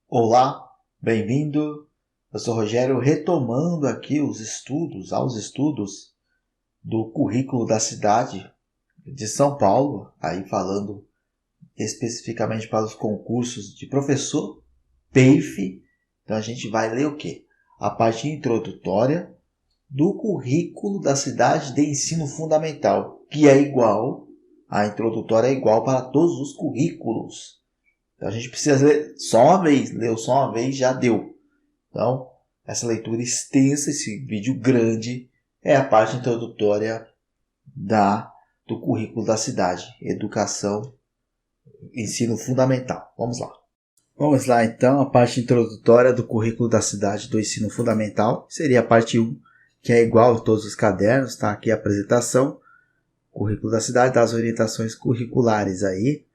Olá, bem-vindo. Eu sou Rogério, retomando aqui aos estudos do currículo da cidade de São Paulo, aí falando especificamente para os concursos de professor, PEIF. Então a gente vai ler o quê? A parte introdutória do currículo da cidade de ensino fundamental, que é igual, a introdutória é igual para todos os currículos. Então a gente precisa ler só uma vez, leu só uma vez, já deu. Então, essa leitura extensa, esse vídeo grande, é a parte introdutória do currículo da cidade, educação, ensino fundamental. Vamos lá. Vamos lá então, a parte introdutória do currículo da cidade do ensino fundamental, seria a parte 1, que é igual a todos os cadernos, tá? Aqui a apresentação, currículo da cidade, das orientações curriculares aí.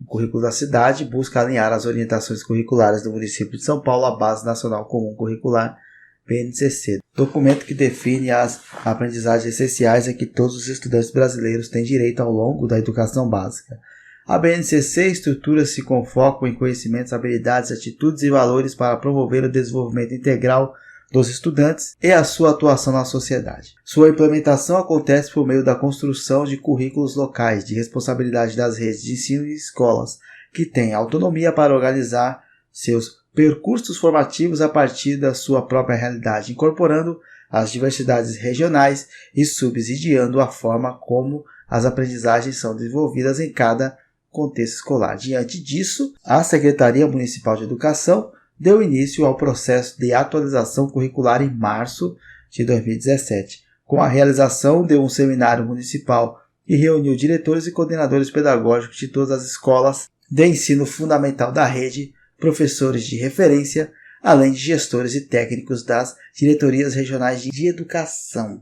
O currículo da cidade busca alinhar as orientações curriculares do município de São Paulo à Base Nacional Comum Curricular, BNCC, documento que define as aprendizagens essenciais a que todos os estudantes brasileiros têm direito ao longo da educação básica. A BNCC estrutura-se com foco em conhecimentos, habilidades, atitudes e valores para promover o desenvolvimento integral dos estudantes e a sua atuação na sociedade. Sua implementação acontece por meio da construção de currículos locais de responsabilidade das redes de ensino e escolas, que têm autonomia para organizar seus percursos formativos a partir da sua própria realidade, incorporando as diversidades regionais e subsidiando a forma como as aprendizagens são desenvolvidas em cada contexto escolar. Diante disso, a Secretaria Municipal de Educação deu início ao processo de atualização curricular em março de 2017, com a realização de um seminário municipal que reuniu diretores e coordenadores pedagógicos de todas as escolas de ensino fundamental da rede, professores de referência, além de gestores e técnicos das diretorias regionais de educação.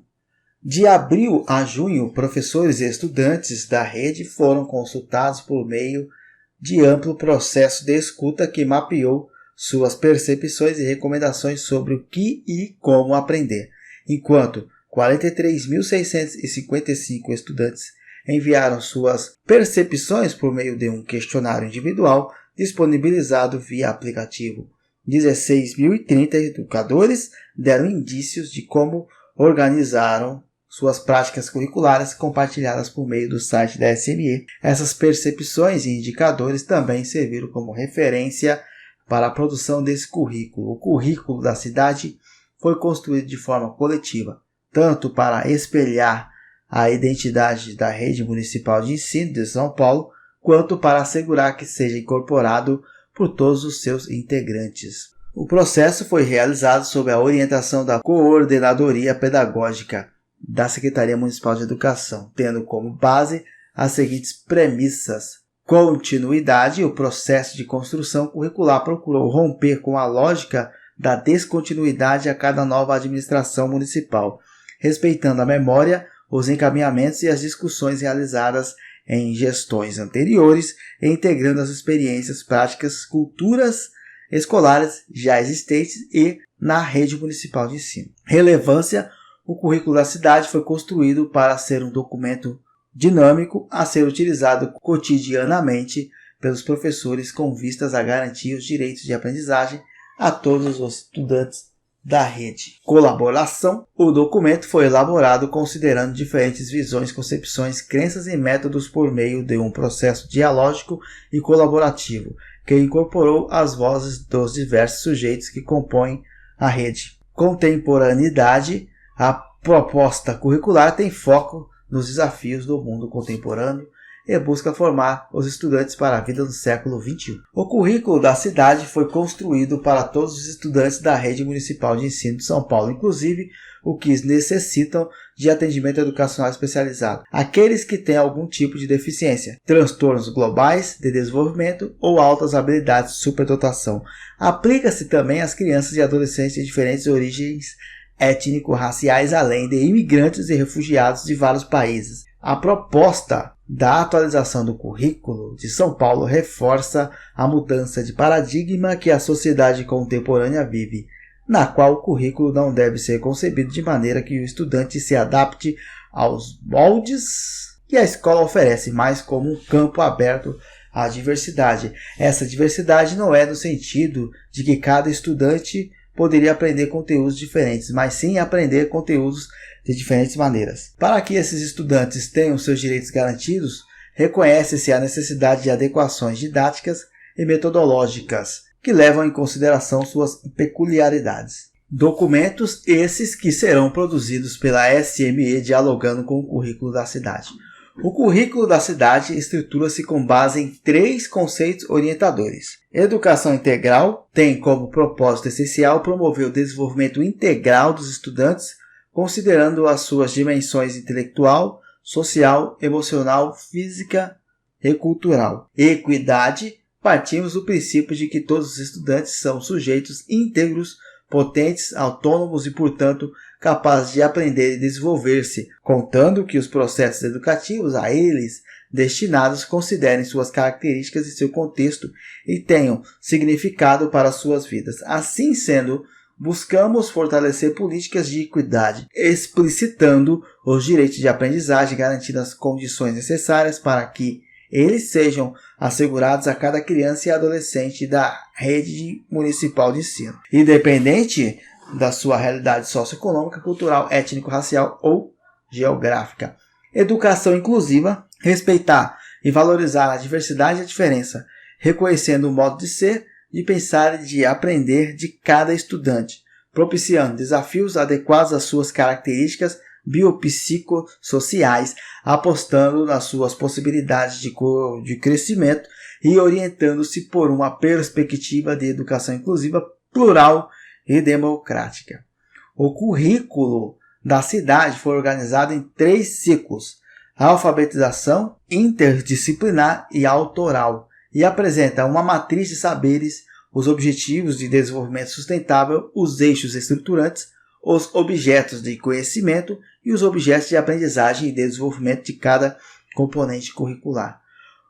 De abril a junho, professores e estudantes da rede foram consultados por meio de amplo processo de escuta que mapeou suas percepções e recomendações sobre o que e como aprender, enquanto 43.655 estudantes enviaram suas percepções por meio de um questionário individual disponibilizado via aplicativo. 16.030 educadores deram indícios de como organizaram suas práticas curriculares compartilhadas por meio do site da SME. Essas percepções e indicadores também serviram como referência para a produção desse currículo. O currículo da cidade foi construído de forma coletiva, tanto para espelhar a identidade da rede municipal de ensino de São Paulo, quanto para assegurar que seja incorporado por todos os seus integrantes. O processo foi realizado sob a orientação da Coordenadoria Pedagógica da Secretaria Municipal de Educação, tendo como base as seguintes premissas. Continuidade. O processo de construção curricular procurou romper com a lógica da descontinuidade a cada nova administração municipal, respeitando a memória, os encaminhamentos e as discussões realizadas em gestões anteriores e integrando as experiências, práticas, culturas escolares já existentes e na rede municipal de ensino. Relevância. O currículo da cidade foi construído para ser um documento dinâmico a ser utilizado cotidianamente pelos professores com vistas a garantir os direitos de aprendizagem a todos os estudantes da rede. Colaboração. O documento foi elaborado considerando diferentes visões, concepções, crenças e métodos por meio de um processo dialógico e colaborativo que incorporou as vozes dos diversos sujeitos que compõem a rede. Contemporaneidade. A proposta curricular tem foco nos desafios do mundo contemporâneo e busca formar os estudantes para a vida no século XXI. O currículo da cidade foi construído para todos os estudantes da rede municipal de ensino de São Paulo, inclusive os que necessitam de atendimento educacional especializado, aqueles que têm algum tipo de deficiência, transtornos globais de desenvolvimento ou altas habilidades de superdotação. Aplica-se também às crianças e adolescentes de diferentes origens étnico-raciais, além de imigrantes e refugiados de vários países. A proposta da atualização do currículo de São Paulo reforça a mudança de paradigma que a sociedade contemporânea vive, na qual o currículo não deve ser concebido de maneira que o estudante se adapte aos moldes que a escola oferece, mas como um campo aberto a diversidade. Essa diversidade não é no sentido de que cada estudante poderia aprender conteúdos diferentes, mas sim aprender conteúdos de diferentes maneiras. Para que esses estudantes tenham seus direitos garantidos, reconhece-se a necessidade de adequações didáticas e metodológicas que levam em consideração suas peculiaridades. Documentos esses que serão produzidos pela SME dialogando com o currículo da cidade. O currículo da cidade estrutura-se com base em 3 conceitos orientadores. Educação integral tem como propósito essencial promover o desenvolvimento integral dos estudantes, considerando as suas dimensões intelectual, social, emocional, física e cultural. Equidade, partimos do princípio de que todos os estudantes são sujeitos íntegros, potentes, autônomos e, portanto, capazes de aprender e desenvolver-se, contando que os processos educativos a eles destinados considerem suas características e seu contexto e tenham significado para suas vidas. Assim sendo, buscamos fortalecer políticas de equidade, explicitando os direitos de aprendizagem, garantindo as condições necessárias para que eles sejam assegurados a cada criança e adolescente da rede municipal de ensino, independente da sua realidade socioeconômica, cultural, étnico-racial ou geográfica. Educação inclusiva, respeitar e valorizar a diversidade e a diferença, reconhecendo o modo de ser, de pensar e de aprender de cada estudante, propiciando desafios adequados às suas características biopsicossociais, apostando nas suas possibilidades de crescimento e orientando-se por uma perspectiva de educação inclusiva, plural e democrática. O currículo da cidade foi organizado em 3 ciclos: alfabetização, interdisciplinar e autoral, e apresenta uma matriz de saberes, os objetivos de desenvolvimento sustentável, os eixos estruturantes, os objetos de conhecimento e os objetos de aprendizagem e desenvolvimento de cada componente curricular.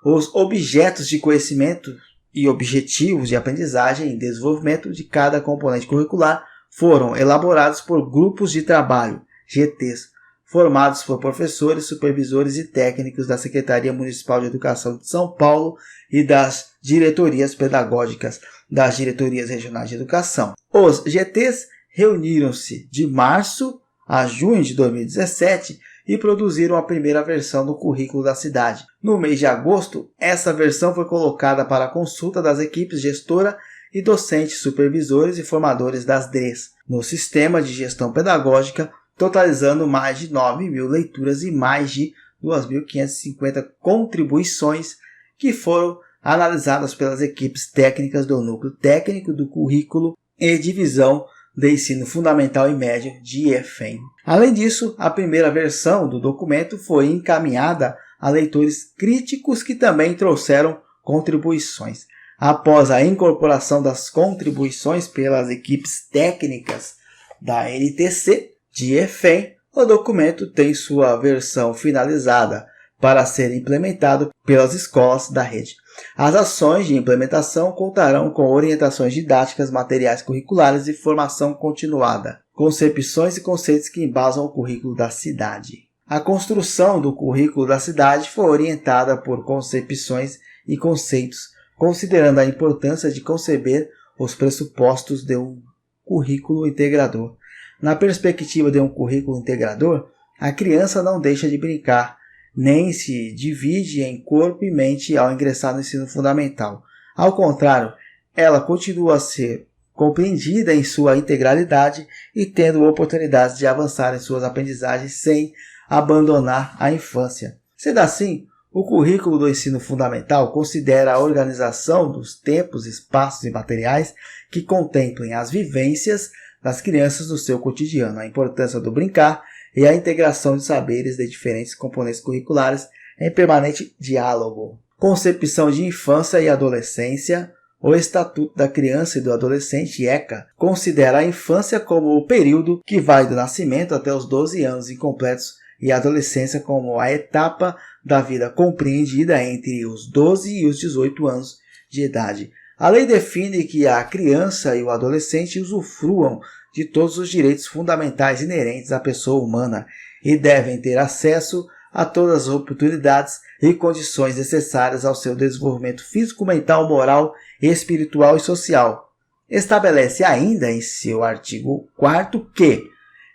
Os objetos de conhecimento e objetivos de aprendizagem e desenvolvimento de cada componente curricular foram elaborados por grupos de trabalho, GTs, formados por professores, supervisores e técnicos da Secretaria Municipal de Educação de São Paulo e das diretorias pedagógicas das diretorias regionais de educação. Os GTs reuniram-se de março a junho de 2017 e produziram a primeira versão do currículo da cidade. No mês de agosto, essa versão foi colocada para consulta das equipes gestora e docentes, supervisores e formadores das DREs, no sistema de gestão pedagógica, totalizando mais de 9.000 leituras e mais de 2.550 contribuições que foram analisadas pelas equipes técnicas do núcleo técnico do currículo e divisão de ensino fundamental e médio de EFEM. Além disso, a primeira versão do documento foi encaminhada a leitores críticos que também trouxeram contribuições. Após a incorporação das contribuições pelas equipes técnicas da NTC de EFEM, o documento tem sua versão finalizada para ser implementado pelas escolas da rede. As ações de implementação contarão com orientações didáticas, materiais curriculares e formação continuada, concepções e conceitos que embasam o currículo da cidade. A construção do currículo da cidade foi orientada por concepções e conceitos, considerando a importância de conceber os pressupostos de um currículo integrador. Na perspectiva de um currículo integrador, a criança não deixa de brincar, nem se divide em corpo e mente ao ingressar no ensino fundamental. Ao contrário, ela continua a ser compreendida em sua integralidade e tendo oportunidades de avançar em suas aprendizagens sem abandonar a infância. Sendo assim, o currículo do ensino fundamental considera a organização dos tempos, espaços e materiais que contemplem as vivências das crianças no seu cotidiano, a importância do brincar e a integração de saberes de diferentes componentes curriculares em permanente diálogo. Concepção de infância e adolescência. O Estatuto da Criança e do Adolescente, ECA, considera a infância como o período que vai do nascimento até os 12 anos incompletos e a adolescência como a etapa da vida compreendida entre os 12 e os 18 anos de idade. A lei define que a criança e o adolescente usufruam de todos os direitos fundamentais inerentes à pessoa humana e devem ter acesso a todas as oportunidades e condições necessárias ao seu desenvolvimento físico, mental, moral, espiritual e social. Estabelece ainda em seu artigo 4º que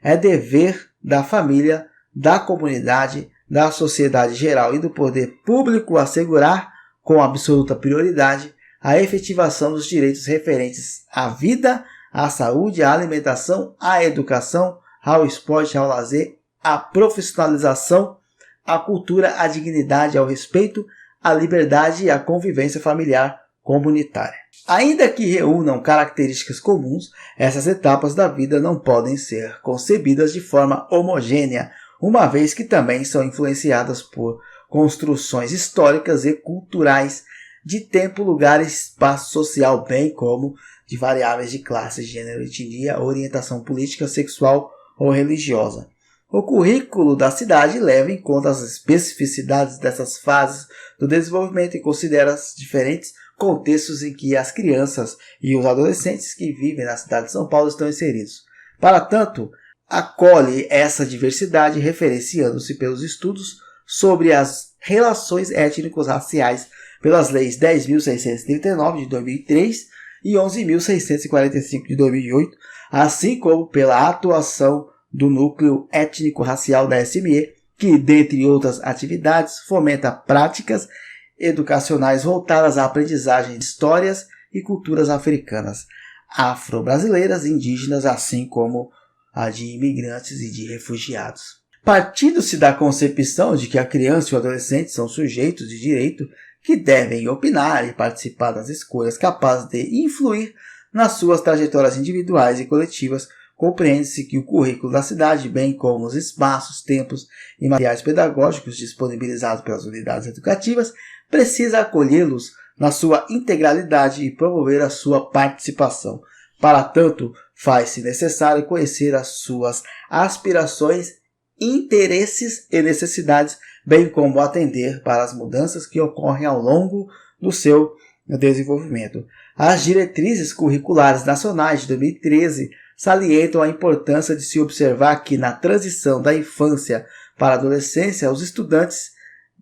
é dever da família, da comunidade, da sociedade geral e do poder público assegurar, com absoluta prioridade, a efetivação dos direitos referentes à vida, à saúde, à alimentação, à educação, ao esporte, ao lazer, à profissionalização, à cultura, à dignidade, ao respeito, à liberdade e à convivência familiar comunitária. Ainda que reúnam características comuns, essas etapas da vida não podem ser concebidas de forma homogênea, uma vez que também são influenciadas por construções históricas e culturais de tempo, lugar e espaço social, bem como de variáveis de classe, gênero, etnia, orientação política, sexual ou religiosa. O currículo da cidade leva em conta as especificidades dessas fases do desenvolvimento e considera os diferentes contextos em que as crianças e os adolescentes que vivem na cidade de São Paulo estão inseridos. Para tanto, acolhe essa diversidade referenciando-se pelos estudos sobre as relações étnico-raciais pelas leis 10.639 de 2003 e 11.645 de 2008, assim como pela atuação do Núcleo Étnico-Racial da SME, que, dentre outras atividades, fomenta práticas educacionais voltadas à aprendizagem de histórias e culturas africanas, afro-brasileiras e indígenas, assim como a de imigrantes e de refugiados. Partindo-se da concepção de que a criança e o adolescente são sujeitos de direito que devem opinar e participar das escolhas capazes de influir nas suas trajetórias individuais e coletivas, compreende-se que o currículo da cidade, bem como os espaços, tempos e materiais pedagógicos disponibilizados pelas unidades educativas, precisa acolhê-los na sua integralidade e promover a sua participação. Para tanto, faz-se necessário conhecer as suas aspirações, interesses e necessidades, bem como atender para as mudanças que ocorrem ao longo do seu desenvolvimento. As diretrizes curriculares nacionais de 2013 salientam a importância de se observar que na transição da infância para a adolescência, os estudantes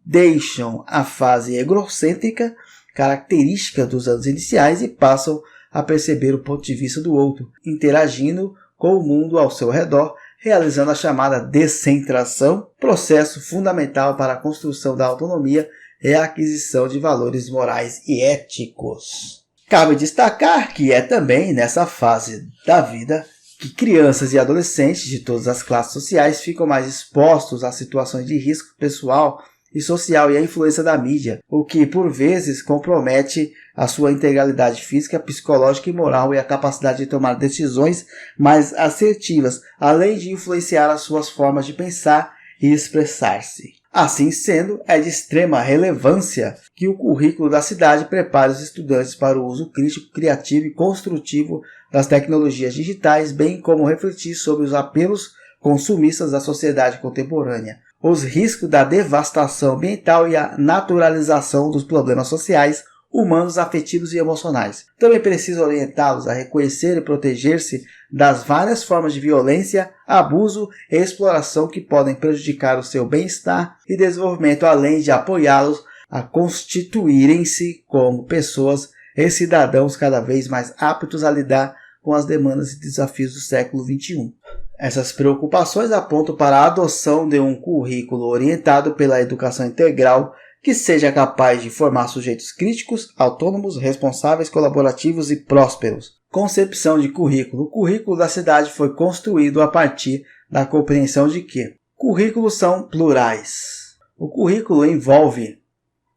deixam a fase egocêntrica, característica dos anos iniciais, e passam a perceber o ponto de vista do outro, interagindo com o mundo ao seu redor, realizando a chamada descentração, processo fundamental para a construção da autonomia e a aquisição de valores morais e éticos. Cabe destacar que é também nessa fase da vida que crianças e adolescentes de todas as classes sociais ficam mais expostos a situações de risco pessoal e social e à influência da mídia, o que por vezes compromete a sua integralidade física, psicológica e moral e a capacidade de tomar decisões mais assertivas, além de influenciar as suas formas de pensar e expressar-se. Assim sendo, é de extrema relevância que o currículo da cidade prepare os estudantes para o uso crítico, criativo e construtivo das tecnologias digitais, bem como refletir sobre os apelos consumistas da sociedade contemporânea, os riscos da devastação ambiental e a naturalização dos problemas sociais, humanos, afetivos e emocionais. Também precisa orientá-los a reconhecer e proteger-se das várias formas de violência, abuso e exploração que podem prejudicar o seu bem-estar e desenvolvimento, além de apoiá-los a constituírem-se como pessoas e cidadãos cada vez mais aptos a lidar com as demandas e desafios do século XXI. Essas preocupações apontam para a adoção de um currículo orientado pela educação integral que seja capaz de formar sujeitos críticos, autônomos, responsáveis, colaborativos e prósperos. Concepção de currículo. O currículo da cidade foi construído a partir da compreensão de que currículos são plurais. O currículo envolve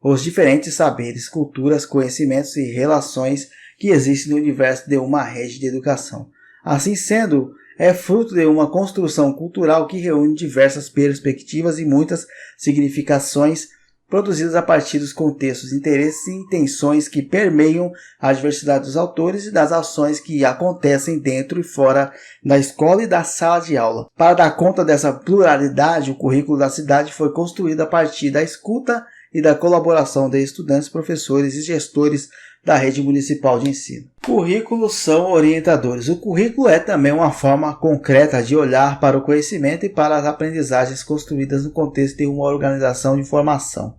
os diferentes saberes, culturas, conhecimentos e relações que existem no universo de uma rede de educação. Assim sendo, é fruto de uma construção cultural que reúne diversas perspectivas e muitas significações produzidas a partir dos contextos, interesses e intenções que permeiam a diversidade dos autores e das ações que acontecem dentro e fora da escola e da sala de aula. Para dar conta dessa pluralidade, o currículo da cidade foi construído a partir da escuta e da colaboração de estudantes, professores e gestores da rede municipal de ensino. Currículos são orientadores. O currículo é também uma forma concreta de olhar para o conhecimento e para as aprendizagens construídas no contexto de uma organização de formação.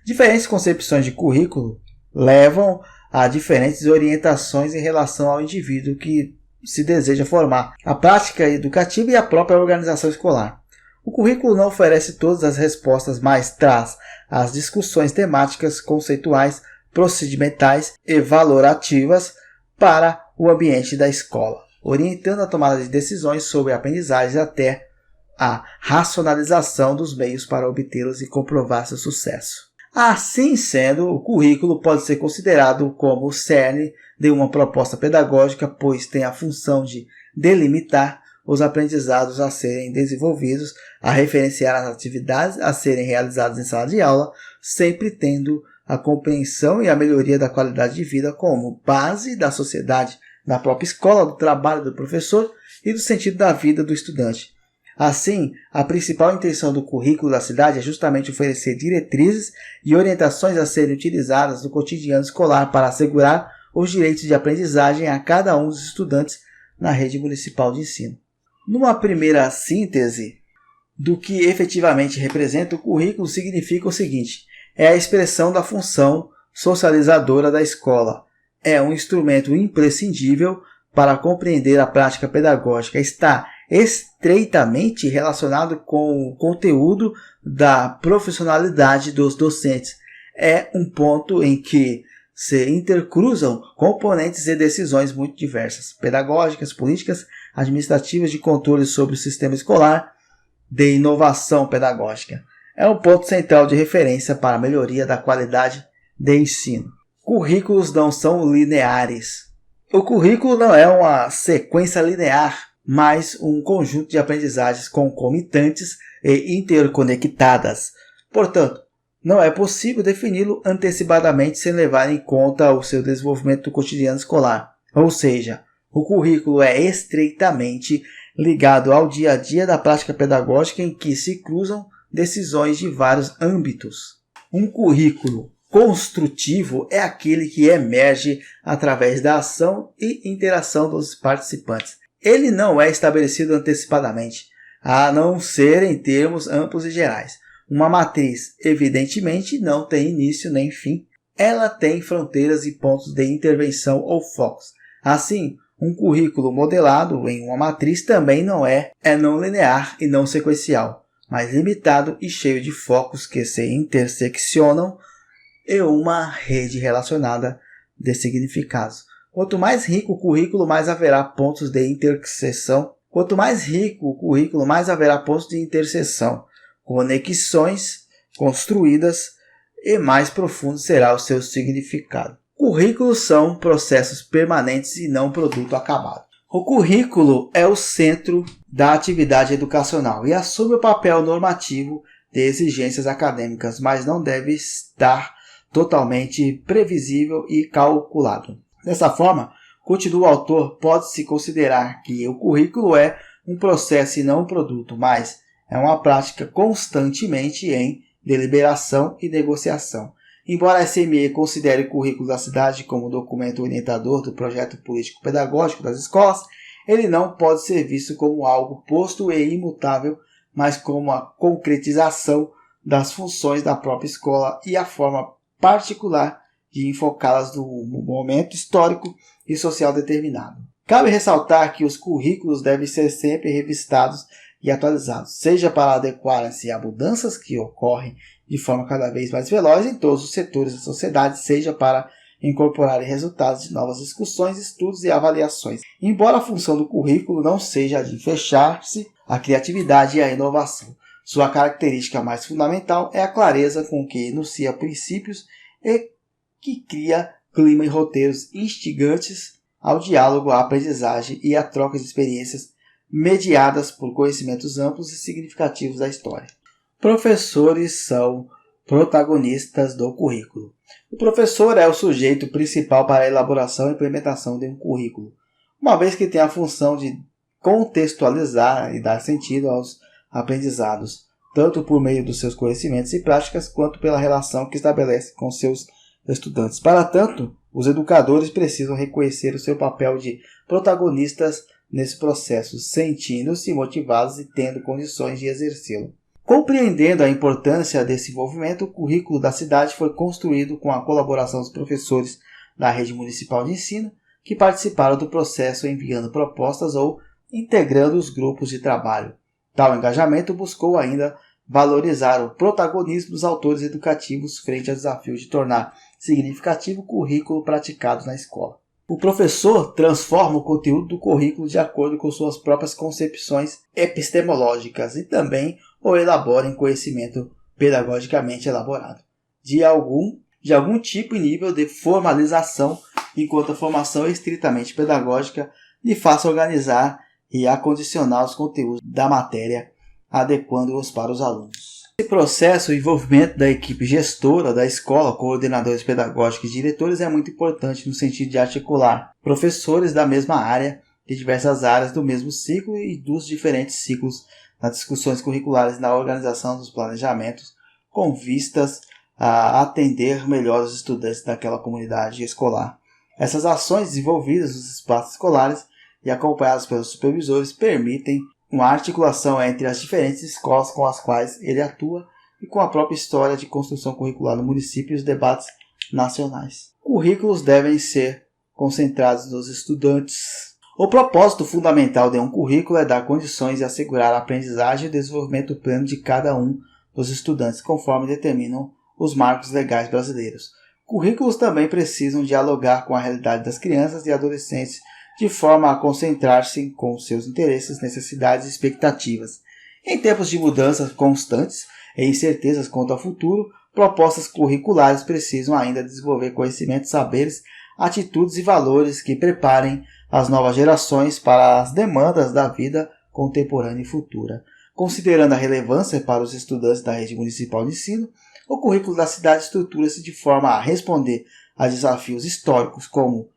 Diferentes concepções de currículo levam a diferentes orientações em relação ao indivíduo que se deseja formar, a prática educativa e a própria organização escolar. O currículo não oferece todas as respostas, mas traz as discussões temáticas, conceituais, procedimentais e valorativas para o ambiente da escola, orientando a tomada de decisões sobre a aprendizagem até a racionalização dos meios para obtê-los e comprovar seu sucesso. Assim sendo, o currículo pode ser considerado como o cerne de uma proposta pedagógica, pois tem a função de delimitar os aprendizados a serem desenvolvidos, a referenciar as atividades a serem realizadas em sala de aula, sempre tendo a compreensão e a melhoria da qualidade de vida como base da sociedade, da própria escola, do trabalho do professor e do sentido da vida do estudante. Assim, a principal intenção do currículo da cidade é justamente oferecer diretrizes e orientações a serem utilizadas no cotidiano escolar para assegurar os direitos de aprendizagem a cada um dos estudantes na rede municipal de ensino. Numa primeira síntese do que efetivamente representa, o currículo significa o seguinte: é a expressão da função socializadora da escola. É um instrumento imprescindível para compreender a prática pedagógica. Está estreitamente relacionado com o conteúdo da profissionalidade dos docentes. É um ponto em que se intercruzam componentes e decisões muito diversas, pedagógicas, políticas, administrativas, de controle sobre o sistema escolar, de inovação pedagógica. É um ponto central de referência para a melhoria da qualidade de ensino. Currículos não são lineares. O currículo não é uma sequência linear, mas um conjunto de aprendizagens concomitantes e interconectadas. Portanto, não é possível defini-lo antecipadamente sem levar em conta o seu desenvolvimento do cotidiano escolar. Ou seja, o currículo é estreitamente ligado ao dia a dia da prática pedagógica em que se cruzam decisões de vários âmbitos. Um currículo construtivo é aquele que emerge através da ação e interação dos participantes. Ele não é estabelecido antecipadamente, a não ser em termos amplos e gerais. Uma matriz, evidentemente, não tem início nem fim. Ela tem fronteiras e pontos de intervenção ou focos. Assim, um currículo modelado em uma matriz também não é não linear e não sequencial, mas limitado e cheio de focos que se interseccionam e uma rede relacionada de significados. Quanto mais rico o currículo, mais haverá pontos de interseção. Conexões construídas e mais profundo será o seu significado. Currículos são processos permanentes e não produto acabado. O currículo é o centro da atividade educacional e assume o papel normativo de exigências acadêmicas, mas não deve estar totalmente previsível e calculado. Dessa forma, continua o autor, pode-se considerar que o currículo é um processo e não um produto, mas é uma prática constantemente em deliberação e negociação. Embora a SME considere o currículo da cidade como documento orientador do projeto político-pedagógico das escolas, ele não pode ser visto como algo posto e imutável, mas como a concretização das funções da própria escola e a forma particular de enfocá-las no momento histórico e social determinado. Cabe ressaltar que os currículos devem ser sempre revistados e atualizados, seja para adequarem-se a mudanças que ocorrem de forma cada vez mais veloz em todos os setores da sociedade, seja para incorporarem resultados de novas discussões, estudos e avaliações. Embora a função do currículo não seja a de fechar-se à criatividade e à inovação, sua característica mais fundamental é a clareza com que enuncia princípios e que cria clima e roteiros instigantes ao diálogo, à aprendizagem e à troca de experiências mediadas por conhecimentos amplos e significativos da história. Professores são protagonistas do currículo. O professor é o sujeito principal para a elaboração e implementação de um currículo, uma vez que tem a função de contextualizar e dar sentido aos aprendizados, tanto por meio dos seus conhecimentos e práticas, quanto pela relação que estabelece com seus estudantes. Para tanto, Os educadores precisam reconhecer o seu papel de protagonistas nesse processo, sentindo-se motivados e tendo condições de exercê-lo. Compreendendo a importância desse envolvimento, o currículo da cidade foi construído com a colaboração dos professores da rede municipal de ensino, que participaram do processo enviando propostas ou integrando os grupos de trabalho. Tal engajamento buscou ainda valorizar o protagonismo dos autores educativos frente ao desafio de tornar significativo o currículo praticado na escola. O professor transforma o conteúdo do currículo de acordo com suas próprias concepções epistemológicas e também o elabora em conhecimento pedagogicamente elaborado, de algum tipo e nível de formalização, enquanto a formação é estritamente pedagógica lhe faça organizar e acondicionar os conteúdos da matéria, adequando-os para os alunos. Esse processo, o envolvimento da equipe gestora da escola, coordenadores pedagógicos e diretores é muito importante no sentido de articular professores da mesma área, de diversas áreas do mesmo ciclo e dos diferentes ciclos nas discussões curriculares e na organização dos planejamentos, com vistas a atender melhor os estudantes daquela comunidade escolar. Essas ações desenvolvidas nos espaços escolares e acompanhadas pelos supervisores permitem uma articulação entre as diferentes escolas com as quais ele atua e com a própria história de construção curricular no município e os debates nacionais. Currículos devem ser concentrados nos estudantes. O propósito fundamental de um currículo é dar condições e assegurar a aprendizagem e o desenvolvimento pleno de cada um dos estudantes, conforme determinam os marcos legais brasileiros. Currículos também precisam dialogar com a realidade das crianças e adolescentes de forma a concentrar-se com seus interesses, necessidades e expectativas. Em tempos de mudanças constantes e incertezas quanto ao futuro, propostas curriculares precisam ainda desenvolver conhecimentos, saberes, atitudes e valores que preparem as novas gerações para as demandas da vida contemporânea e futura. Considerando a relevância para os estudantes da rede municipal de ensino, o currículo da cidade estrutura-se de forma a responder a desafios históricos como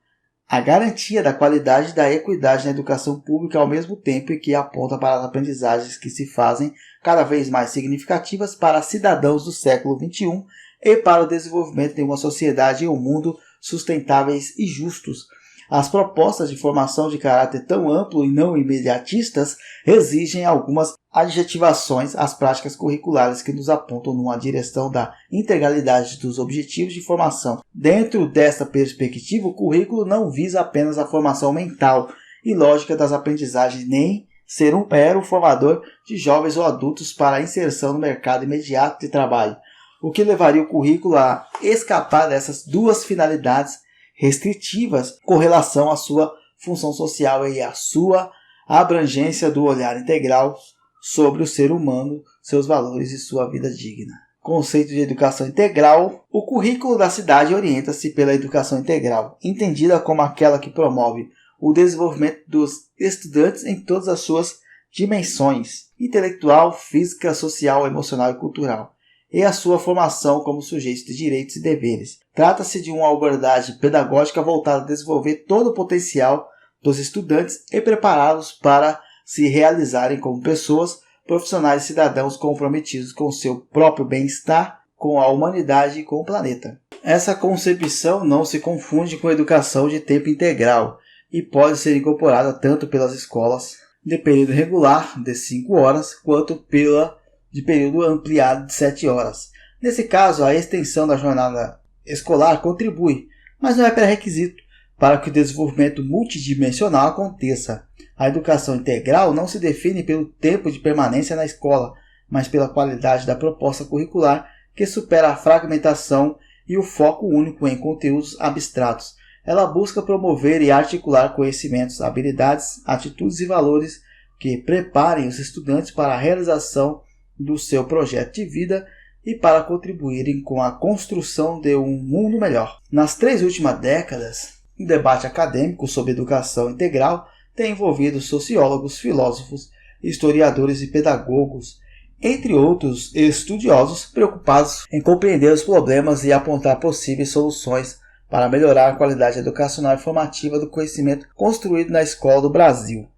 a garantia da qualidade e da equidade na educação pública ao mesmo tempo em que aponta para as aprendizagens que se fazem cada vez mais significativas para cidadãos do século XXI e para o desenvolvimento de uma sociedade e um mundo sustentáveis e justos. As propostas de formação de caráter tão amplo e não imediatistas exigem algumas adjetivações às práticas curriculares que nos apontam numa direção da integralidade dos objetivos de formação. Dentro desta perspectiva, o currículo não visa apenas a formação mental e lógica das aprendizagens, nem ser um mero formador de jovens ou adultos para a inserção no mercado imediato de trabalho, o que levaria o currículo a escapar dessas duas finalidades restritivas com relação à sua função social e à sua abrangência do olhar integral sobre o ser humano, seus valores e sua vida digna. Conceito de educação integral. O currículo da cidade orienta-se pela educação integral, entendida como aquela que promove o desenvolvimento dos estudantes em todas as suas dimensões, intelectual, física, social, emocional e cultural, e a sua formação como sujeitos de direitos e deveres. Trata-se de uma abordagem pedagógica voltada a desenvolver todo o potencial dos estudantes e prepará-los para se realizarem como pessoas, profissionais e cidadãos comprometidos com o seu próprio bem-estar, com a humanidade e com o planeta. Essa concepção não se confunde com a educação de tempo integral e pode ser incorporada tanto pelas escolas de período regular, de 5 horas, quanto pela de período ampliado de 7 horas. Nesse caso, a extensão da jornada escolar contribui, mas não é pré-requisito para que o desenvolvimento multidimensional aconteça. A educação integral não se define pelo tempo de permanência na escola, mas pela qualidade da proposta curricular que supera a fragmentação e o foco único em conteúdos abstratos. Ela busca promover e articular conhecimentos, habilidades, atitudes e valores que preparem os estudantes para a realização do seu projeto de vida e para contribuírem com a construção de um mundo melhor. Nas 3 últimas décadas, o debate acadêmico sobre educação integral tem envolvido sociólogos, filósofos, historiadores e pedagogos, entre outros estudiosos preocupados em compreender os problemas e apontar possíveis soluções para melhorar a qualidade educacional e formativa do conhecimento construído na escola do Brasil.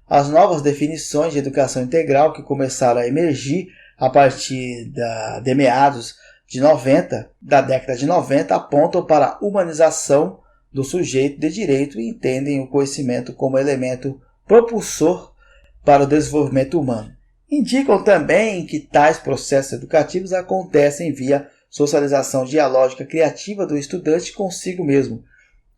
As novas definições de educação integral que começaram a emergir a partir de meados da década de 90 apontam para a humanização do sujeito de direito e entendem o conhecimento como elemento propulsor para o desenvolvimento humano. Indicam também que tais processos educativos acontecem via socialização dialógica criativa do estudante consigo mesmo,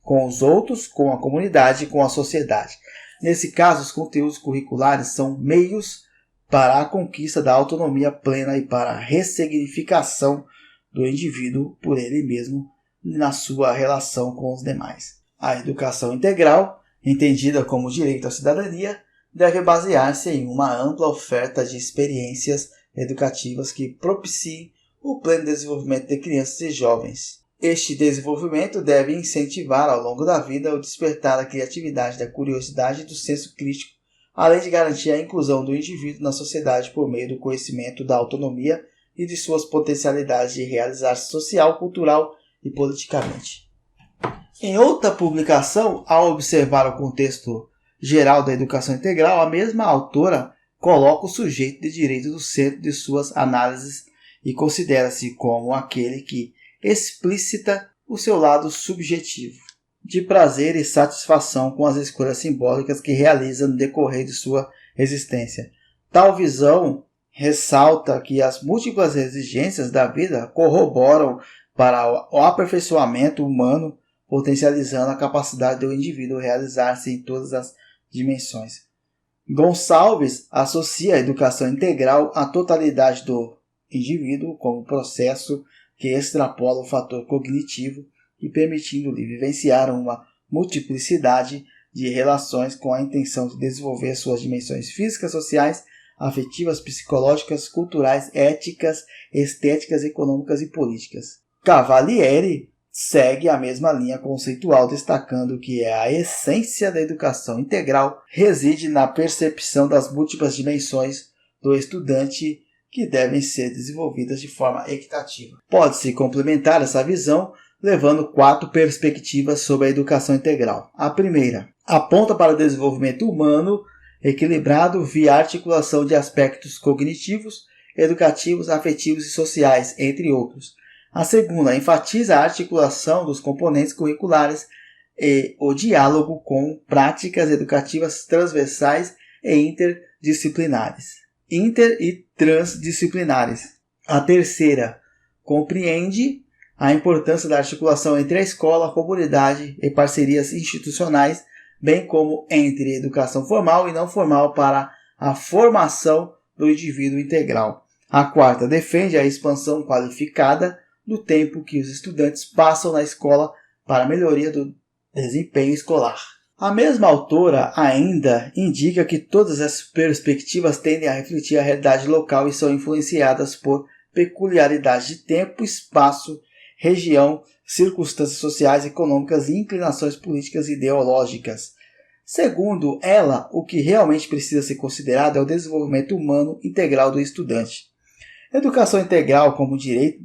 com os outros, com a comunidade e com a sociedade. Nesse caso, os conteúdos curriculares são meios para a conquista da autonomia plena e para a ressignificação do indivíduo por ele mesmo na sua relação com os demais. A educação integral, entendida como direito à cidadania, deve basear-se em uma ampla oferta de experiências educativas que propiciem o pleno desenvolvimento de crianças e jovens. Este desenvolvimento deve incentivar ao longo da vida o despertar da criatividade, da curiosidade e do senso crítico, além de garantir a inclusão do indivíduo na sociedade por meio do conhecimento da autonomia e de suas potencialidades de realizar-se social, cultural e politicamente. Em outra publicação, ao observar o contexto geral da educação integral, a mesma autora coloca o sujeito de direito no centro de suas análises e considera-se como aquele que explicita o seu lado subjetivo, de prazer e satisfação com as escolhas simbólicas que realiza no decorrer de sua existência. Tal visão ressalta que as múltiplas exigências da vida corroboram para o aperfeiçoamento humano, potencializando a capacidade do indivíduo realizar-se em todas as dimensões. Gonçalves associa a educação integral à totalidade do indivíduo como processo que extrapola o fator cognitivo e permitindo-lhe vivenciar uma multiplicidade de relações com a intenção de desenvolver suas dimensões físicas, sociais, afetivas, psicológicas, culturais, éticas, estéticas, econômicas e políticas. Cavalieri segue a mesma linha conceitual, destacando que a essência da educação integral reside na percepção das múltiplas dimensões do estudante que devem ser desenvolvidas de forma equitativa. Pode-se complementar essa visão levando 4 perspectivas sobre a educação integral. A primeira aponta para o desenvolvimento humano equilibrado via articulação de aspectos cognitivos, educativos, afetivos e sociais, entre outros. A segunda enfatiza a articulação dos componentes curriculares e o diálogo com práticas educativas transversais e interdisciplinares. E transdisciplinares. A terceira compreende a importância da articulação entre a escola, a comunidade e parcerias institucionais, bem como entre educação formal e não formal para a formação do indivíduo integral. A quarta defende a expansão qualificada do tempo que os estudantes passam na escola para a melhoria do desempenho escolar. A mesma autora ainda indica que todas as perspectivas tendem a refletir a realidade local e são influenciadas por peculiaridades de tempo, espaço, região, circunstâncias sociais, econômicas e inclinações políticas e ideológicas. Segundo ela, o que realmente precisa ser considerado é o desenvolvimento humano integral do estudante. A educação integral como direito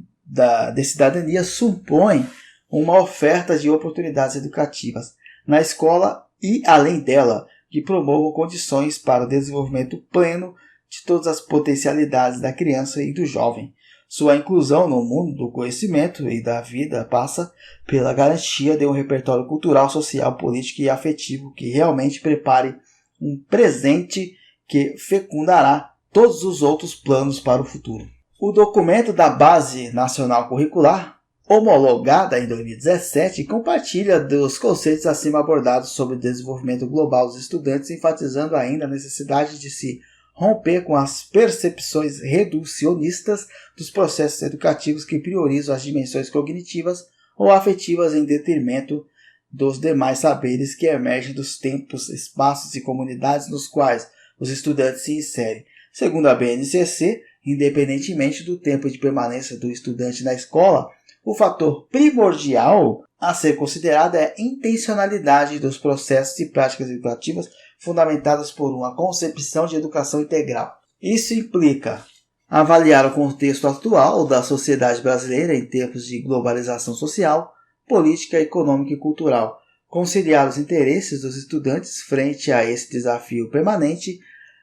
de cidadania supõe uma oferta de oportunidades educativas na escola e além dela, que promovam condições para o desenvolvimento pleno de todas as potencialidades da criança e do jovem. Sua inclusão no mundo do conhecimento e da vida passa pela garantia de um repertório cultural, social, político e afetivo que realmente prepare um presente que fecundará todos os outros planos para o futuro. O documento da Base Nacional Curricular, homologada em 2017, compartilha dos conceitos acima abordados sobre o desenvolvimento global dos estudantes, enfatizando ainda a necessidade de se romper com as percepções reducionistas dos processos educativos que priorizam as dimensões cognitivas ou afetivas em detrimento dos demais saberes que emergem dos tempos, espaços e comunidades nos quais os estudantes se inserem. Segundo a BNCC, independentemente do tempo de permanência do estudante na escola, o fator primordial a ser considerado é a intencionalidade dos processos e práticas educativas fundamentadas por uma concepção de educação integral. Isso implica avaliar o contexto atual da sociedade brasileira em tempos de globalização social, política, econômica e cultural, conciliar os interesses dos estudantes frente a esse desafio permanente,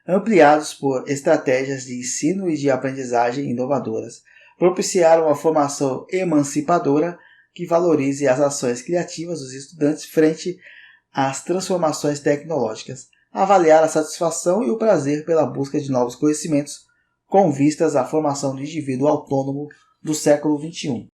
ampliados por estratégias de ensino e de aprendizagem inovadoras, propiciar uma formação emancipadora, que valorize as ações criativas dos estudantes frente às transformações tecnológicas, avaliar a satisfação e o prazer pela busca de novos conhecimentos com vistas à formação do indivíduo autônomo do século XXI.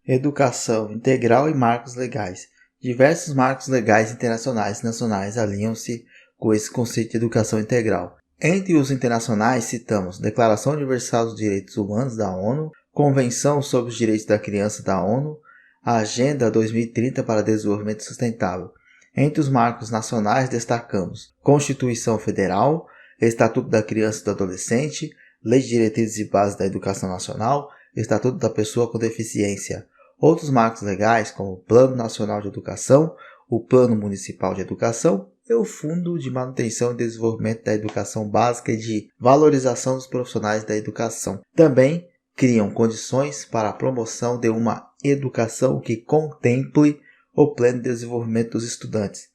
Educação integral e marcos legais. Diversos marcos legais internacionais e nacionais alinham-se com esse conceito de educação integral. Entre os internacionais citamos Declaração Universal dos Direitos Humanos da ONU, Convenção sobre os Direitos da Criança da ONU, a Agenda 2030 para Desenvolvimento Sustentável. Entre os marcos nacionais destacamos Constituição Federal, Estatuto da Criança e do Adolescente, Lei de Diretrizes e Bases da Educação Nacional, Estatuto da Pessoa com Deficiência. Outros marcos legais como o Plano Nacional de Educação, o Plano Municipal de Educação e o Fundo de Manutenção e Desenvolvimento da Educação Básica e de Valorização dos Profissionais da Educação. Também criam condições para a promoção de uma educação que contemple o pleno desenvolvimento dos estudantes.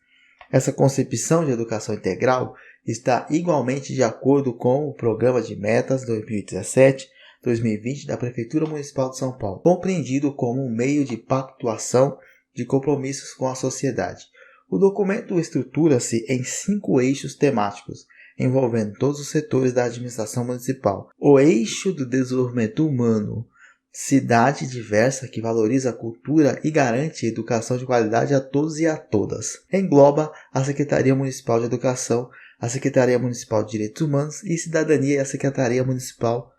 Essa concepção de educação integral está igualmente de acordo com o Programa de Metas 2017-2020 da Prefeitura Municipal de São Paulo, compreendido como um meio de pactuação de compromissos com a sociedade. O documento estrutura-se em 5 eixos temáticos, envolvendo todos os setores da administração municipal. O eixo do desenvolvimento humano, cidade diversa que valoriza a cultura e garante a educação de qualidade a todos e a todas. Engloba a Secretaria Municipal de Educação, a Secretaria Municipal de Direitos Humanos e Cidadania e a Secretaria Municipal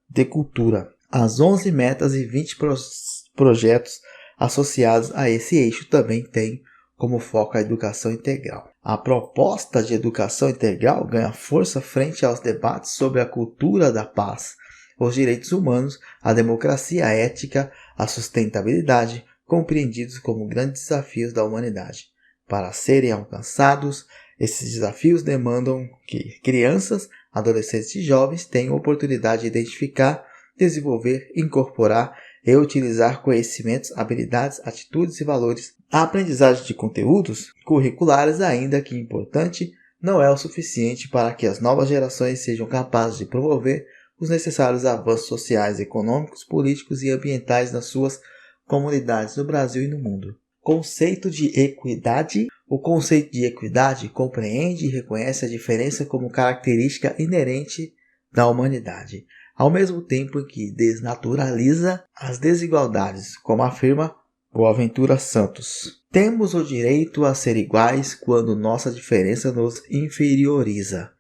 de Cultura. As 11 metas e 20 projetos associados a esse eixo também têm como foco a educação integral. A proposta de educação integral ganha força frente aos debates sobre a cultura da paz, os direitos humanos, a democracia, a ética, a sustentabilidade, compreendidos como grandes desafios da humanidade. Para serem alcançados, esses desafios demandam que crianças, adolescentes e jovens tenham oportunidade de identificar, desenvolver, incorporar e utilizar conhecimentos, habilidades, atitudes e valores. A aprendizagem de conteúdos curriculares, ainda que importante, não é o suficiente para que as novas gerações sejam capazes de promover os necessários avanços sociais, econômicos, políticos e ambientais nas suas comunidades no Brasil e no mundo. Conceito de equidade. O conceito de equidade compreende e reconhece a diferença como característica inerente da humanidade, ao mesmo tempo que desnaturaliza as desigualdades, como afirma Boaventura Santos. Temos o direito a ser iguais quando nossa diferença nos inferioriza,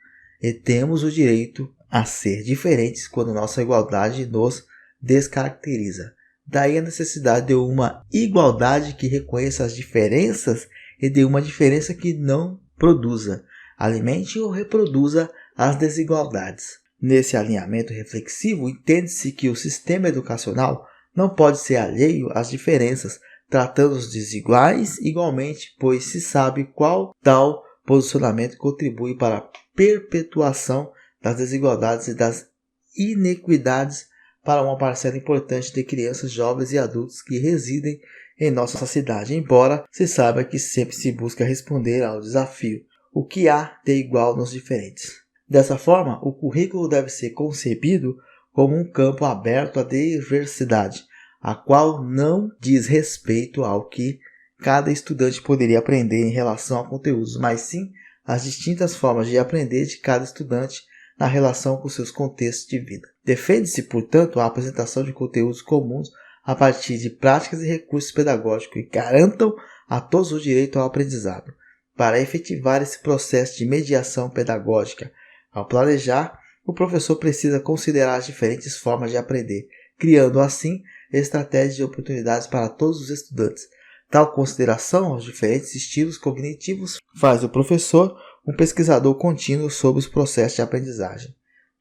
e temos o direito a ser diferentes quando nossa igualdade nos descaracteriza. Daí a necessidade de uma igualdade que reconheça as diferenças e de uma diferença que não produza, alimente ou reproduza as desigualdades. Nesse alinhamento reflexivo, entende-se que o sistema educacional não pode ser alheio às diferenças, tratando os desiguais igualmente, pois se sabe qual tal posicionamento contribui para a perpetuação das desigualdades e das inequidades para uma parcela importante de crianças, jovens e adultos que residem em nossa cidade, embora se saiba que sempre se busca responder ao desafio, o que há de igual nos diferentes. Dessa forma, o currículo deve ser concebido como um campo aberto à diversidade, a qual não diz respeito ao que cada estudante poderia aprender em relação a conteúdos, mas sim às distintas formas de aprender de cada estudante na relação com seus contextos de vida. Defende-se, portanto, a apresentação de conteúdos comuns a partir de práticas e recursos pedagógicos que garantam a todos o direito ao aprendizado. Para efetivar esse processo de mediação pedagógica, ao planejar, o professor precisa considerar as diferentes formas de aprender, criando assim estratégias e oportunidades para todos os estudantes. Tal consideração aos diferentes estilos cognitivos faz do professor um pesquisador contínuo sobre os processos de aprendizagem.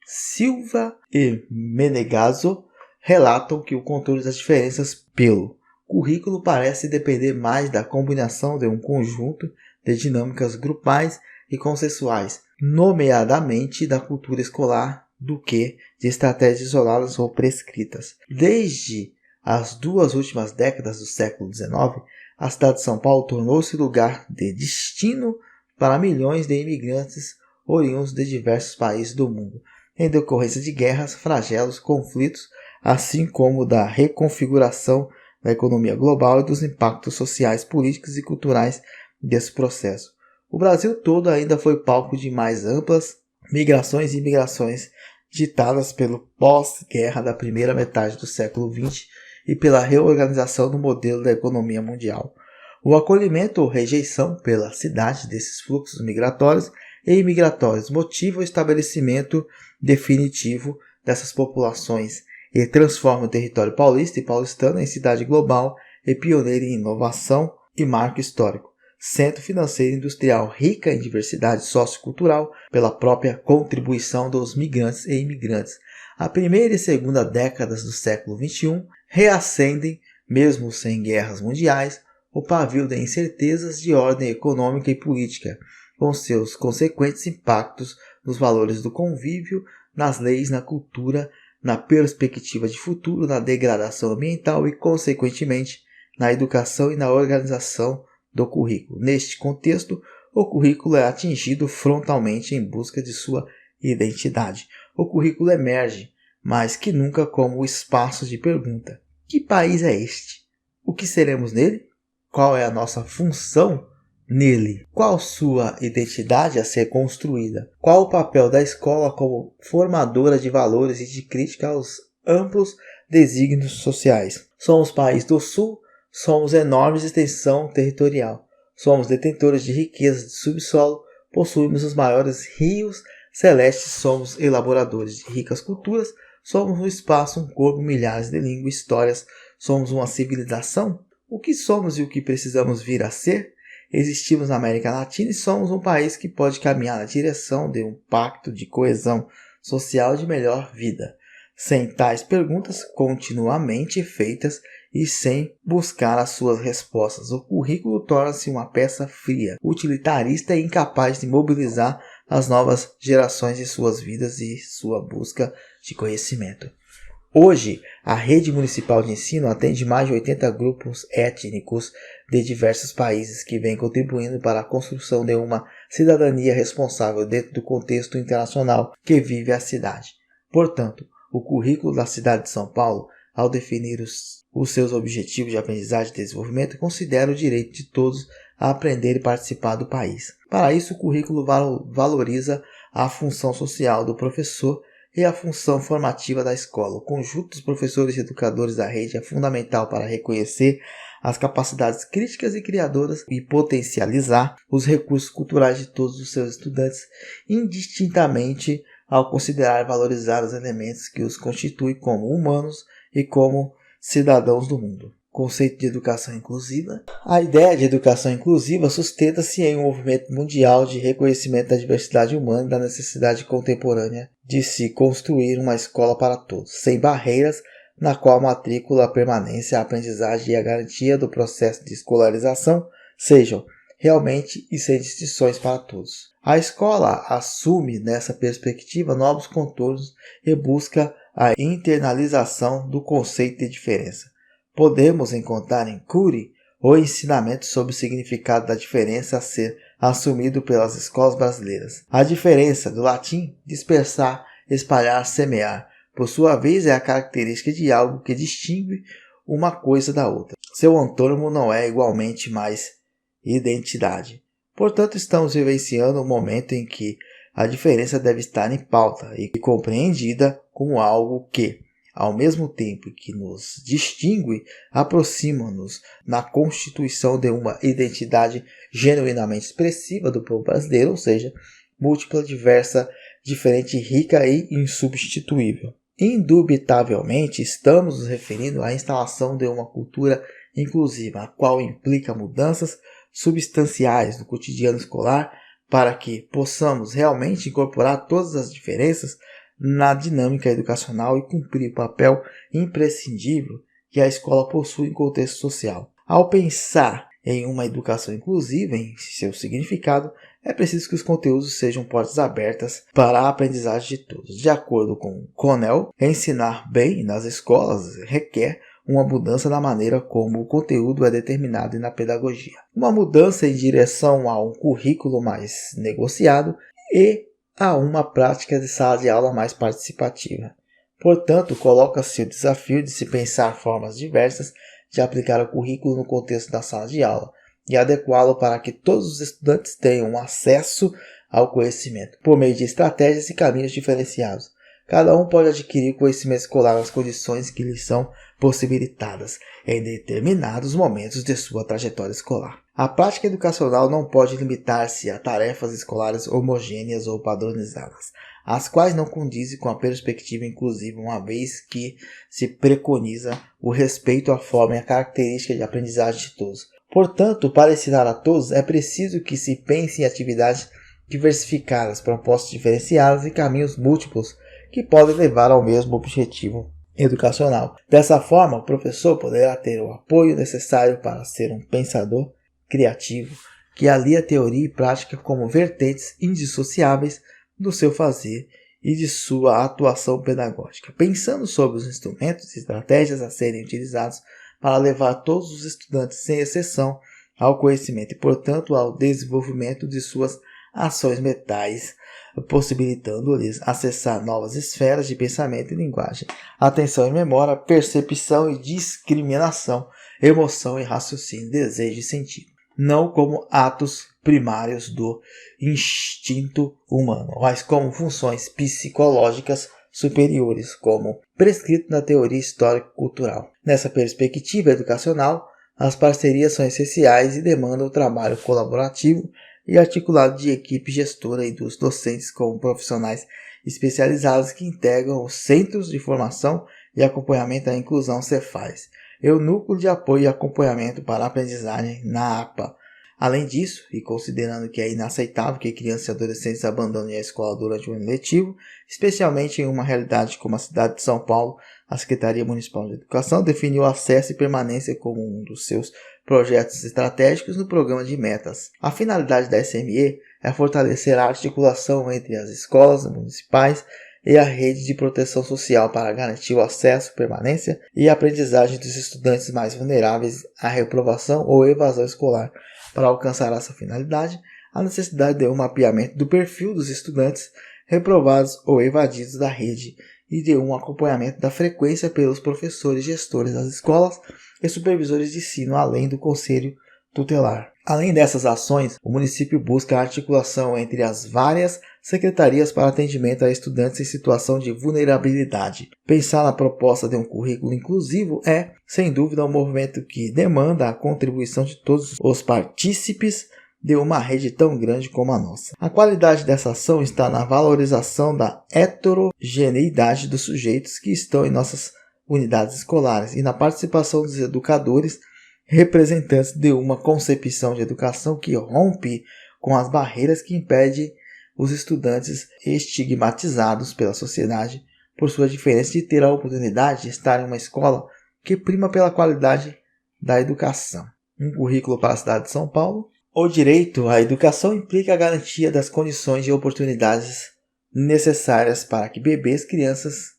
Silva e Menegaso relatam que o controle das diferenças pelo currículo parece depender mais da combinação de um conjunto de dinâmicas grupais e consensuais, nomeadamente da cultura escolar, do que de estratégias isoladas ou prescritas. Desde as 2 últimas décadas do século XIX, a cidade de São Paulo tornou-se lugar de destino para milhões de imigrantes oriundos de diversos países do mundo, em decorrência de guerras, flagelos, conflitos, assim como da reconfiguração da economia global e dos impactos sociais, políticos e culturais desse processo. O Brasil todo ainda foi palco de mais amplas migrações e imigrações ditadas pelo pós-guerra da primeira metade do século XX e pela reorganização do modelo da economia mundial. O acolhimento ou rejeição pela cidade desses fluxos migratórios e imigratórios motiva o estabelecimento definitivo dessas populações e transforma o território paulista e paulistano em cidade global e pioneira em inovação e marco histórico, centro financeiro e industrial rica em diversidade sociocultural pela própria contribuição dos migrantes e imigrantes. A primeira e segunda décadas do século XXI reacendem, mesmo sem guerras mundiais, o pavio de incertezas de ordem econômica e política, com seus consequentes impactos nos valores do convívio, nas leis, na cultura, na perspectiva de futuro, na degradação ambiental e, consequentemente, na educação e na organização do currículo. Neste contexto, o currículo é atingido frontalmente em busca de sua identidade. O currículo emerge, mais que nunca, como o espaço de pergunta: que país é este? O que seremos nele? Qual é a nossa função nele? Qual sua identidade a ser construída? Qual o papel da escola como formadora de valores e de crítica aos amplos desígnios sociais? Somos país do Sul, somos enorme extensão territorial, somos detentores de riquezas de subsolo, possuímos os maiores rios celestes, somos elaboradores de ricas culturas, somos um espaço, um corpo, milhares de línguas, histórias, somos uma civilização? O que somos e o que precisamos vir a ser? Existimos na América Latina e somos um país que pode caminhar na direção de um pacto de coesão social de melhor vida. Sem tais perguntas continuamente feitas e sem buscar as suas respostas, o currículo torna-se uma peça fria, utilitarista e incapaz de mobilizar as novas gerações de suas vidas e sua busca de conhecimento. Hoje, a rede municipal de ensino atende mais de 80 grupos étnicos de diversos países que vêm contribuindo para a construção de uma cidadania responsável dentro do contexto internacional que vive a cidade. Portanto, o currículo da cidade de São Paulo, ao definir os seus objetivos de aprendizagem e desenvolvimento, considera o direito de todos a aprender e participar do país. Para isso, o currículo valoriza a função social do professor e a função formativa da escola. O conjunto dos professores e educadores da rede é fundamental para reconhecer as capacidades críticas e criadoras e potencializar os recursos culturais de todos os seus estudantes, indistintamente ao considerar e valorizar os elementos que os constituem como humanos e como cidadãos do mundo. Conceito de educação inclusiva. A ideia de educação inclusiva sustenta-se em um movimento mundial de reconhecimento da diversidade humana e da necessidade contemporânea de se construir uma escola para todos, sem barreiras, na qual a matrícula, a permanência, a aprendizagem e a garantia do processo de escolarização sejam realmente e sem distinções para todos. A escola assume nessa perspectiva novos contornos e busca a internalização do conceito de diferença. Podemos encontrar em Cury o ensinamento sobre o significado da diferença a ser assumido pelas escolas brasileiras. A diferença, do latim dispersar, espalhar, semear, por sua vez é a característica de algo que distingue uma coisa da outra. Seu antônimo não é igualmente mais identidade. Portanto, estamos vivenciando um momento em que a diferença deve estar em pauta e compreendida como algo que, ao mesmo tempo que nos distingue, aproxima-nos na constituição de uma identidade genuinamente expressiva do povo brasileiro, ou seja, múltipla, diversa, diferente, rica e insubstituível. Indubitavelmente, estamos nos referindo à instalação de uma cultura inclusiva, a qual implica mudanças substanciais no cotidiano escolar para que possamos realmente incorporar todas as diferenças na dinâmica educacional e cumprir o papel imprescindível que a escola possui em contexto social. Ao pensar em uma educação inclusiva, em seu significado, é preciso que os conteúdos sejam portas abertas para a aprendizagem de todos. De acordo com Connell, ensinar bem nas escolas requer uma mudança na maneira como o conteúdo é determinado na pedagogia. Uma mudança em direção a um currículo mais negociado e a uma prática de sala de aula mais participativa. Portanto, coloca-se o desafio de se pensar formas diversas de aplicar o currículo no contexto da sala de aula e adequá-lo para que todos os estudantes tenham acesso ao conhecimento, por meio de estratégias e caminhos diferenciados. Cada um pode adquirir conhecimento escolar nas condições que lhes são possibilitadas em determinados momentos de sua trajetória escolar. A prática educacional não pode limitar-se a tarefas escolares homogêneas ou padronizadas, as quais não condizem com a perspectiva inclusiva, uma vez que se preconiza o respeito à forma e à característica de aprendizagem de todos. Portanto, para ensinar a todos, é preciso que se pense em atividades diversificadas, propostas diferenciadas e caminhos múltiplos que podem levar ao mesmo objetivo educacional. Dessa forma, o professor poderá ter o apoio necessário para ser um pensador criativo que alia teoria e prática como vertentes indissociáveis do seu fazer e de sua atuação pedagógica, pensando sobre os instrumentos e estratégias a serem utilizados para levar todos os estudantes, sem exceção, ao conhecimento e, portanto, ao desenvolvimento de suas ações mentais, possibilitando-lhes acessar novas esferas de pensamento e linguagem, atenção e memória, percepção e discriminação, emoção e raciocínio, desejo e sentido, não como atos primários do instinto humano, mas como funções psicológicas superiores, como prescrito na teoria histórico-cultural. Nessa perspectiva educacional, as parcerias são essenciais e demandam o trabalho colaborativo e articulado de equipe gestora e dos docentes como profissionais especializados que integram os Centros de Formação e Acompanhamento à Inclusão Cefaz e o Núcleo de Apoio e Acompanhamento para a Aprendizagem na APA. Além disso, e considerando que é inaceitável que crianças e adolescentes abandonem a escola durante o ano letivo, especialmente em uma realidade como a cidade de São Paulo, a Secretaria Municipal de Educação definiu acesso e permanência como um dos seus projetos estratégicos no programa de metas. A finalidade da SME é fortalecer a articulação entre as escolas municipais e a rede de proteção social para garantir o acesso, permanência e aprendizagem dos estudantes mais vulneráveis à reprovação ou evasão escolar. Para alcançar essa finalidade, a necessidade de um mapeamento do perfil dos estudantes reprovados ou evadidos da rede e de um acompanhamento da frequência pelos professores gestores das escolas e supervisores de ensino, além do conselho tutelar. Além dessas ações, o município busca a articulação entre as várias secretarias para atendimento a estudantes em situação de vulnerabilidade. Pensar na proposta de um currículo inclusivo é, sem dúvida, um movimento que demanda a contribuição de todos os partícipes de uma rede tão grande como a nossa. A qualidade dessa ação está na valorização da heterogeneidade dos sujeitos que estão em nossas unidades escolares e na participação dos educadores, representantes de uma concepção de educação que rompe com as barreiras que impedem os estudantes estigmatizados pela sociedade por sua diferença de ter a oportunidade de estar em uma escola que prima pela qualidade da educação. Um currículo para a cidade de São Paulo. O direito à educação implica a garantia das condições e oportunidades necessárias para que bebês, crianças,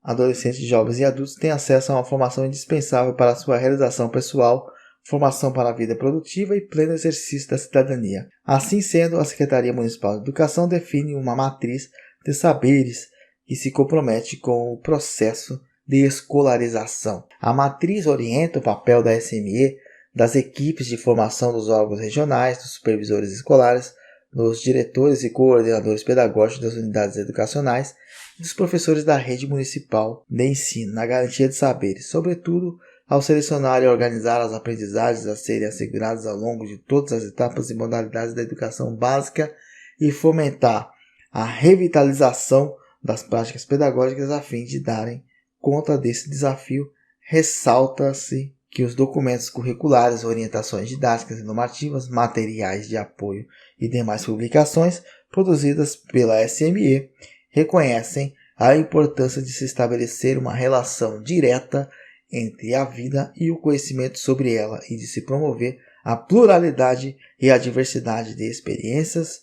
adolescentes, jovens e adultos tenham acesso a uma formação indispensável para a sua realização pessoal, formação para a vida produtiva e pleno exercício da cidadania. Assim sendo, a Secretaria Municipal de Educação define uma matriz de saberes que se compromete com o processo de escolarização. A matriz orienta o papel da SME, das equipes de formação dos órgãos regionais, dos supervisores escolares, dos diretores e coordenadores pedagógicos das unidades educacionais e dos professores da rede municipal de ensino, na garantia de saberes, sobretudo ao selecionar e organizar as aprendizagens a serem asseguradas ao longo de todas as etapas e modalidades da educação básica e fomentar a revitalização das práticas pedagógicas a fim de darem conta desse desafio. Ressalta-se que os documentos curriculares, orientações didáticas e normativas, materiais de apoio e demais publicações produzidas pela SME reconhecem a importância de se estabelecer uma relação direta entre a vida e o conhecimento sobre ela e de se promover a pluralidade e a diversidade de experiências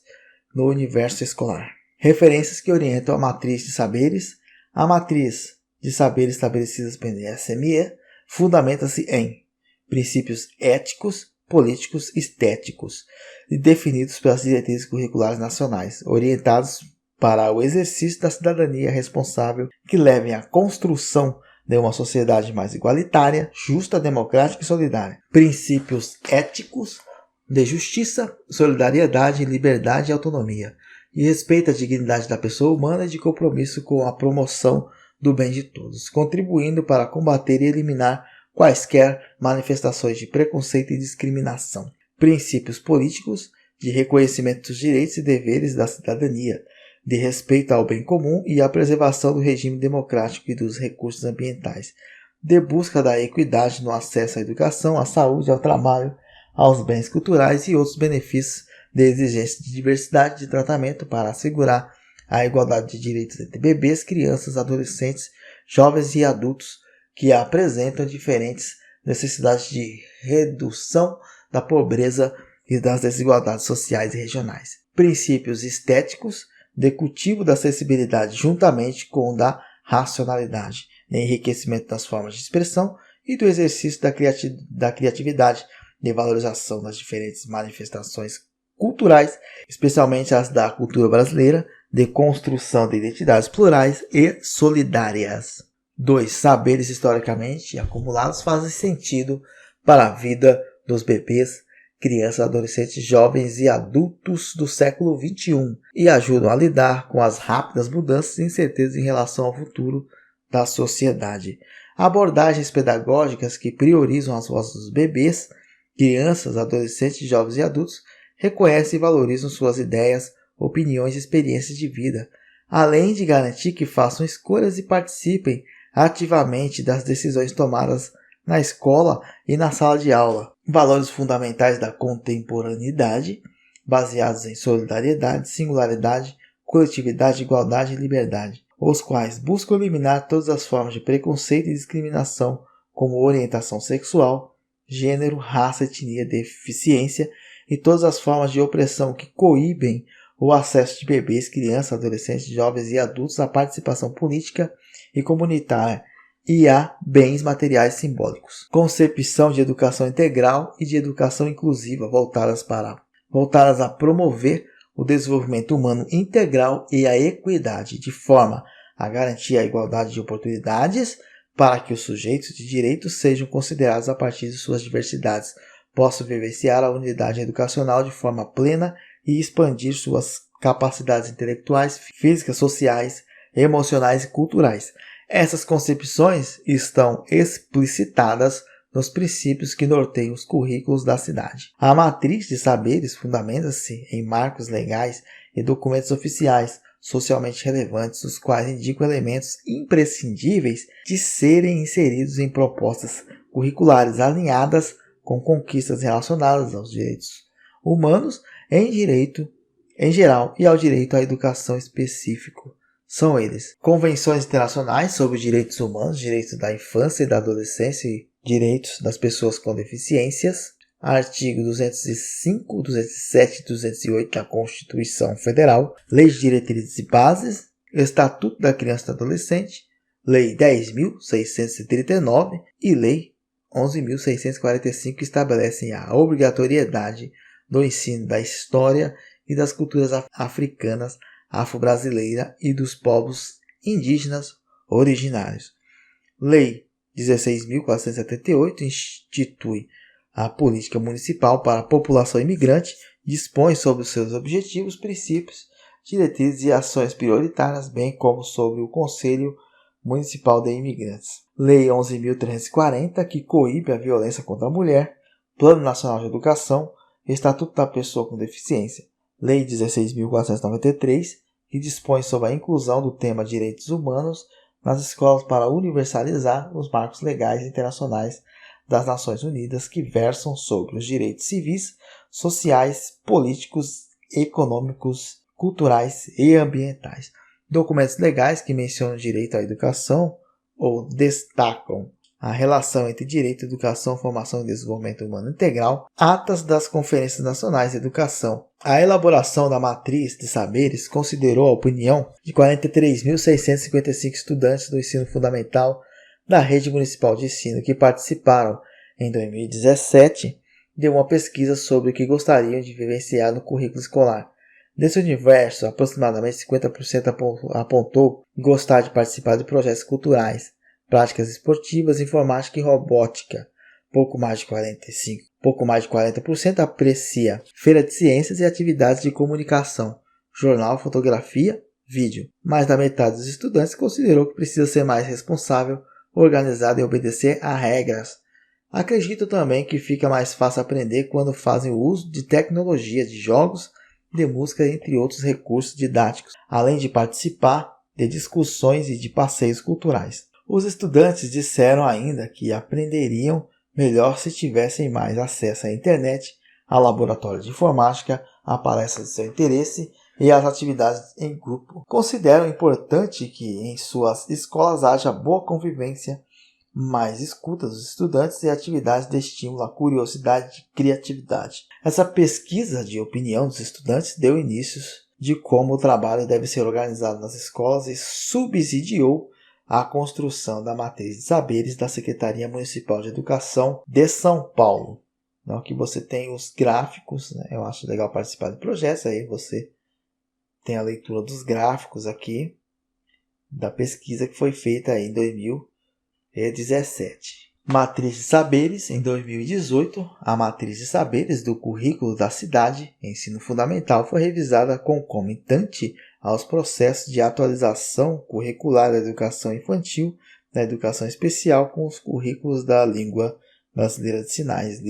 no universo escolar. Referências que orientam a matriz de saberes. A matriz de saberes estabelecidas pela SME fundamenta-se em princípios éticos, políticos e estéticos, definidos pelas diretrizes curriculares nacionais, orientados para o exercício da cidadania responsável que levem à construção de uma sociedade mais igualitária, justa, democrática e solidária. Princípios éticos de justiça, solidariedade, liberdade e autonomia, e respeito à dignidade da pessoa humana e de compromisso com a promoção do bem de todos, contribuindo para combater e eliminar quaisquer manifestações de preconceito e discriminação. Princípios políticos de reconhecimento dos direitos e deveres da cidadania, de respeito ao bem comum e à preservação do regime democrático e dos recursos ambientais, de busca da equidade no acesso à educação, à saúde, ao trabalho, aos bens culturais e outros benefícios, de exigência de diversidade de tratamento para assegurar a igualdade de direitos entre bebês, crianças, adolescentes, jovens e adultos que apresentam diferentes necessidades de redução da pobreza e das desigualdades sociais e regionais. Princípios estéticos de cultivo da acessibilidade juntamente com o da racionalidade, de enriquecimento das formas de expressão e do exercício da criatividade, de valorização das diferentes manifestações culturais, especialmente as da cultura brasileira, de construção de identidades plurais e solidárias. 2. Saberes historicamente acumulados fazem sentido para a vida dos bebês, crianças, adolescentes, jovens e adultos do século XXI e ajudam a lidar com as rápidas mudanças e incertezas em relação ao futuro da sociedade. Abordagens pedagógicas que priorizam as vozes dos bebês, crianças, adolescentes, jovens e adultos reconhecem e valorizam suas ideias, opiniões e experiências de vida, além de garantir que façam escolhas e participem ativamente das decisões tomadas na escola e na sala de aula. Valores fundamentais da contemporaneidade, baseados em solidariedade, singularidade, coletividade, igualdade e liberdade, os quais buscam eliminar todas as formas de preconceito e discriminação, como orientação sexual, gênero, raça, etnia, deficiência e todas as formas de opressão que coíbem o acesso de bebês, crianças, adolescentes, jovens e adultos à participação política e comunitária e a bens materiais simbólicos. Concepção de educação integral e de educação inclusiva voltadas a promover o desenvolvimento humano integral e a equidade, de forma a garantir a igualdade de oportunidades para que os sujeitos de direitos sejam considerados a partir de suas diversidades, possam vivenciar a unidade educacional de forma plena e expandir suas capacidades intelectuais, físicas, sociais, emocionais e culturais. Essas concepções estão explicitadas nos princípios que norteiam os currículos da cidade. A matriz de saberes fundamenta-se em marcos legais e documentos oficiais socialmente relevantes, os quais indicam elementos imprescindíveis de serem inseridos em propostas curriculares alinhadas com conquistas relacionadas aos direitos humanos em geral e ao direito à educação específico. São eles: convenções internacionais sobre os direitos humanos, direitos da infância e da adolescência e direitos das pessoas com deficiências, artigo 205, 207 e 208 da Constituição Federal, Lei de Diretrizes e Bases, Estatuto da Criança e do Adolescente, Lei 10.639 e Lei 11.645, que estabelecem a obrigatoriedade do ensino da história e das culturas africanas, afro-brasileira e dos povos indígenas originários. Lei 16.478 institui a política municipal para a população imigrante, dispõe sobre os seus objetivos, princípios, diretrizes e ações prioritárias, bem como sobre o Conselho Municipal de Imigrantes. Lei 11.340, que coíbe a violência contra a mulher, Plano Nacional de Educação, Estatuto da Pessoa com Deficiência. Lei 16.493, que dispõe sobre a inclusão do tema Direitos Humanos nas escolas para universalizar os marcos legais internacionais das Nações Unidas que versam sobre os direitos civis, sociais, políticos, econômicos, culturais e ambientais. Documentos legais que mencionam o direito à educação ou destacam a relação entre direito, educação, formação e desenvolvimento humano integral, atas das Conferências Nacionais de Educação. A elaboração da matriz de saberes considerou a opinião de 43.655 estudantes do ensino fundamental da Rede Municipal de Ensino que participaram, em 2017, de uma pesquisa sobre o que gostariam de vivenciar no currículo escolar. Desse universo, aproximadamente 50% apontou gostar de participar de projetos culturais, práticas esportivas, informática e robótica. Pouco mais de 40% aprecia feira de ciências e atividades de comunicação, jornal, fotografia, vídeo. Mais da metade dos estudantes considerou que precisa ser mais responsável, organizado e obedecer a regras. Acredito também que fica mais fácil aprender quando fazem o uso de tecnologia, de jogos, de música, entre outros recursos didáticos, além de participar de discussões e de passeios culturais. Os estudantes disseram ainda que aprenderiam melhor se tivessem mais acesso à internet, ao laboratório de informática, a palestras de seu interesse e às atividades em grupo. Consideram importante que em suas escolas haja boa convivência, mais escuta dos estudantes e atividades de estímulo à curiosidade e criatividade. Essa pesquisa de opinião dos estudantes deu início de como o trabalho deve ser organizado nas escolas e subsidiou a construção da matriz de saberes da Secretaria Municipal de Educação de São Paulo. Então, aqui você tem os gráficos, né? Eu acho legal participar de projetos, aí você tem a leitura dos gráficos aqui da pesquisa que foi feita aí em 2017. Matriz de saberes, em 2018, a matriz de saberes do currículo da cidade, ensino fundamental, foi revisada concomitante aos processos de atualização curricular da educação infantil, da educação especial com os currículos da língua brasileira de sinais,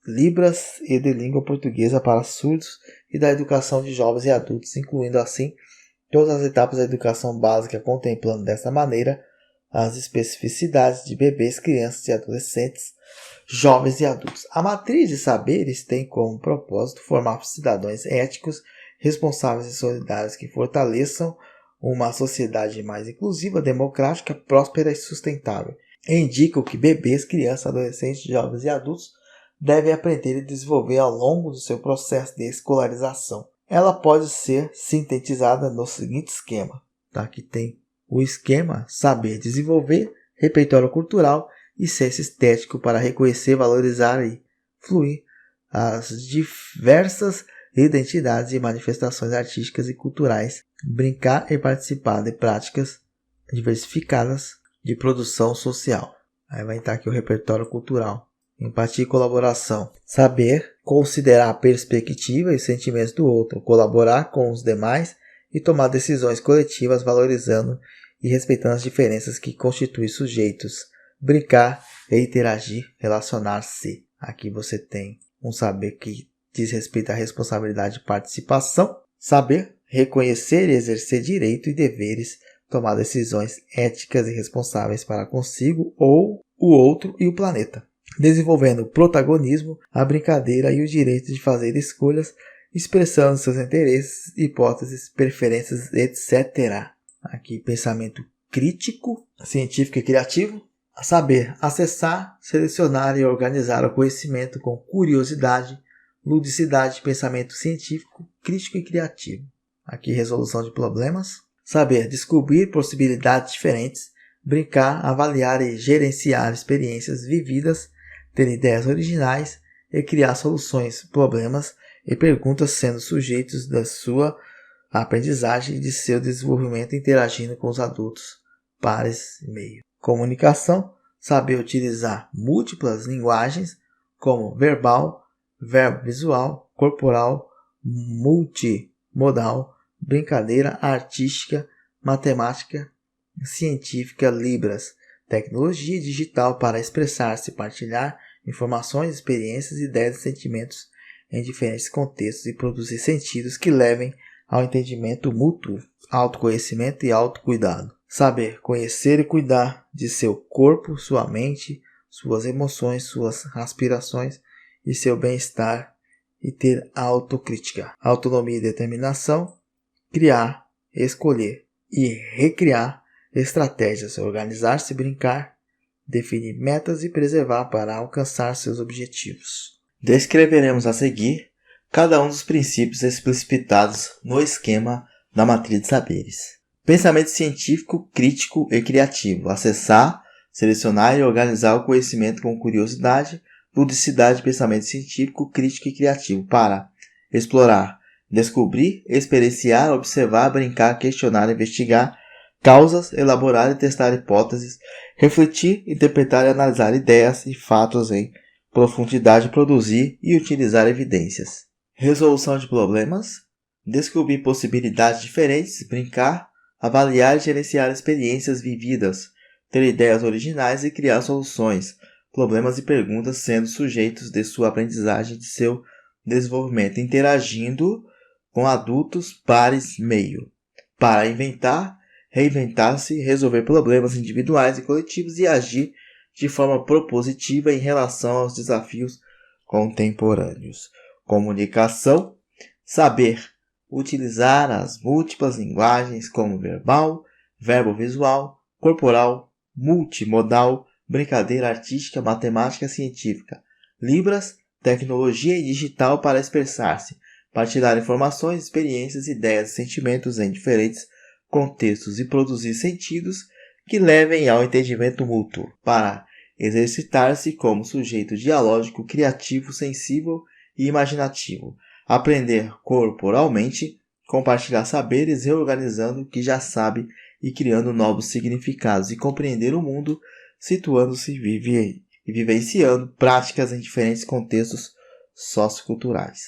Libras e de língua portuguesa para surdos e da educação de jovens e adultos, incluindo assim todas as etapas da educação básica, contemplando dessa maneira as especificidades de bebês, crianças e adolescentes, jovens e adultos. A matriz de saberes tem como propósito formar cidadãos éticos, responsáveis e solidários que fortaleçam uma sociedade mais inclusiva, democrática, próspera e sustentável. Indicam que bebês, crianças, adolescentes, jovens e adultos devem aprender e desenvolver ao longo do seu processo de escolarização. Ela pode ser sintetizada no seguinte esquema. Tá? Aqui tem o esquema: saber desenvolver, repertório cultural e senso estético para reconhecer, valorizar e fluir as diversas identidades e manifestações artísticas e culturais, brincar e participar de práticas diversificadas de produção social. Aí vai estar aqui o repertório cultural. Empatia e colaboração. Saber considerar a perspectiva e os sentimentos do outro, colaborar com os demais e tomar decisões coletivas valorizando e respeitando as diferenças que constituem sujeitos. Brincar e interagir, relacionar-se. Aqui você tem um saber que diz respeito à responsabilidade de participação. Saber reconhecer e exercer direito e deveres, tomar decisões éticas e responsáveis para consigo ou o outro e o planeta. Desenvolvendo o protagonismo, a brincadeira e o direito de fazer escolhas, expressando seus interesses, hipóteses, preferências, etc. Aqui, pensamento crítico, científico e criativo. Saber acessar, selecionar e organizar o conhecimento com curiosidade, ludicidade, pensamento científico, crítico e criativo. Aqui, resolução de problemas. Saber descobrir possibilidades diferentes, brincar, avaliar e gerenciar experiências vividas, ter ideias originais e criar soluções, problemas e perguntas sendo sujeitos da sua aprendizagem e de seu desenvolvimento interagindo com os adultos, pares e meio. Comunicação, saber utilizar múltiplas linguagens como verbal, verbo visual, corporal, multimodal, brincadeira, artística, matemática, científica, Libras, tecnologia digital para expressar-se, partilhar informações, experiências, ideias e sentimentos em diferentes contextos e produzir sentidos que levem ao entendimento mútuo, autoconhecimento e autocuidado. Saber conhecer e cuidar de seu corpo, sua mente, suas emoções, suas aspirações e seu bem-estar e ter autocrítica. Autonomia e determinação, criar, escolher e recriar estratégias, organizar-se, brincar, definir metas e preservar para alcançar seus objetivos. Descreveremos a seguir cada um dos princípios explicitados no esquema da matriz de saberes. Pensamento científico, crítico e criativo. Acessar, selecionar e organizar o conhecimento com curiosidade, ludicidade, pensamento científico, crítico e criativo. Para explorar, descobrir, experienciar, observar, brincar, questionar, investigar, causas, elaborar e testar hipóteses, refletir, interpretar e analisar ideias e fatos em profundidade, produzir e utilizar evidências. Resolução de problemas, descobrir possibilidades diferentes, brincar, avaliar e gerenciar experiências vividas, ter ideias originais e criar soluções, problemas e perguntas sendo sujeitos de sua aprendizagem e de seu desenvolvimento, interagindo com adultos, pares, meio. Para inventar, reinventar-se, resolver problemas individuais e coletivos e agir de forma propositiva em relação aos desafios contemporâneos. Comunicação, saber utilizar as múltiplas linguagens como verbal, verbo visual, corporal, multimodal, brincadeira artística, matemática científica, libras, tecnologia e digital para expressar-se, partilhar informações, experiências, ideias e sentimentos em diferentes contextos e produzir sentidos que levem ao entendimento mútuo, para exercitar-se como sujeito dialógico, criativo, sensível e imaginativo, aprender corporalmente, compartilhar saberes, reorganizando o que já sabe e criando novos significados, e compreender o mundo, situando-se e vivenciando práticas em diferentes contextos socioculturais.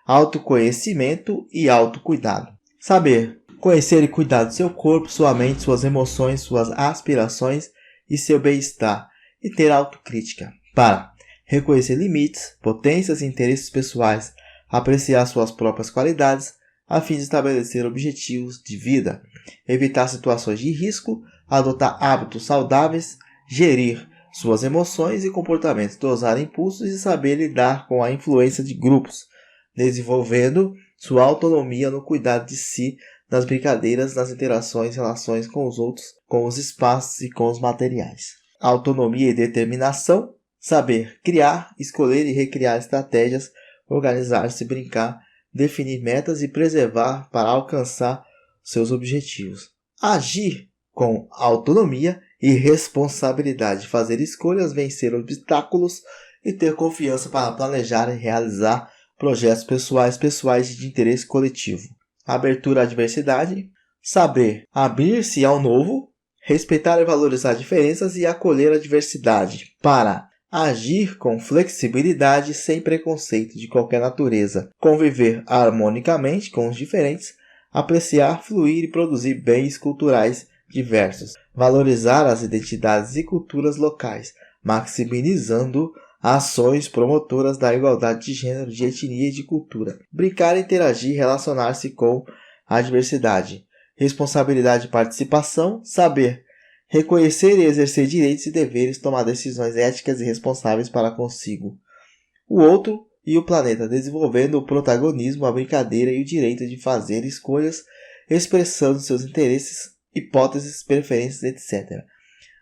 Autoconhecimento e autocuidado. Saber conhecer e cuidar do seu corpo, sua mente, suas emoções, suas aspirações e seu bem-estar, e ter autocrítica. Para reconhecer limites, potências e interesses pessoais, apreciar suas próprias qualidades, a fim de estabelecer objetivos de vida, evitar situações de risco, adotar hábitos saudáveis, gerir suas emoções e comportamentos, dosar impulsos e saber lidar com a influência de grupos, desenvolvendo sua autonomia no cuidado de si, nas brincadeiras, nas interações, relações com os outros, com os espaços e com os materiais. Autonomia e determinação, saber criar, escolher e recriar estratégias, organizar-se, brincar, definir metas e preservar para alcançar seus objetivos. Agir com autonomia e responsabilidade, fazer escolhas, vencer obstáculos e ter confiança para planejar e realizar projetos pessoais e de interesse coletivo. Abertura à diversidade, saber abrir-se ao novo, respeitar e valorizar diferenças e acolher a diversidade, para agir com flexibilidade sem preconceito de qualquer natureza, conviver harmonicamente com os diferentes, apreciar, fluir e produzir bens culturais diversos, valorizar as identidades e culturas locais, maximizando ações promotoras da igualdade de gênero, de etnia e de cultura, brincar, interagir, relacionar-se com a diversidade, responsabilidade e participação, saber reconhecer e exercer direitos e deveres, tomar decisões éticas e responsáveis para consigo, o outro e o planeta, desenvolvendo o protagonismo, a brincadeira e o direito de fazer escolhas, expressando seus interesses, hipóteses, preferências, etc.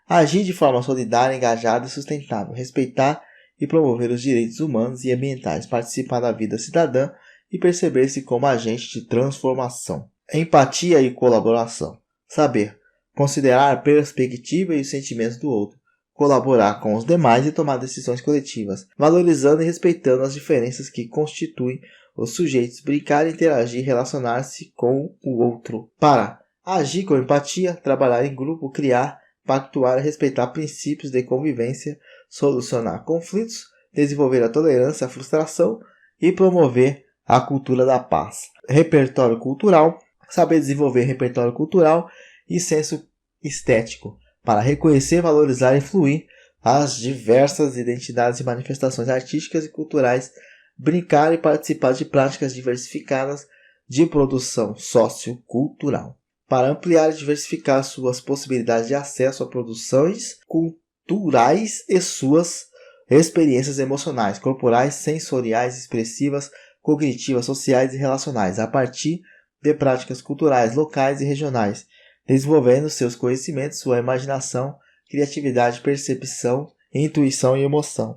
Agir de forma solidária, engajada e sustentável, respeitar e promover os direitos humanos e ambientais, participar da vida cidadã e perceber-se como agente de transformação. Empatia e colaboração. Saber considerar a perspectiva e os sentimentos do outro, colaborar com os demais e tomar decisões coletivas, valorizando e respeitando as diferenças que constituem os sujeitos, brincar, interagir, relacionar-se com o outro. Para agir com empatia, trabalhar em grupo, criar, pactuar e respeitar princípios de convivência, solucionar conflitos, desenvolver a tolerância à frustração e promover a cultura da paz. Repertório cultural, saber desenvolver repertório cultural e senso estético, para reconhecer, valorizar e fluir as diversas identidades e manifestações artísticas e culturais, brincar e participar de práticas diversificadas de produção sociocultural, para ampliar e diversificar suas possibilidades de acesso a produções culturais e suas experiências emocionais, corporais, sensoriais, expressivas, cognitivas, sociais e relacionais, a partir de práticas culturais locais e regionais, desenvolvendo seus conhecimentos, sua imaginação, criatividade, percepção, intuição e emoção.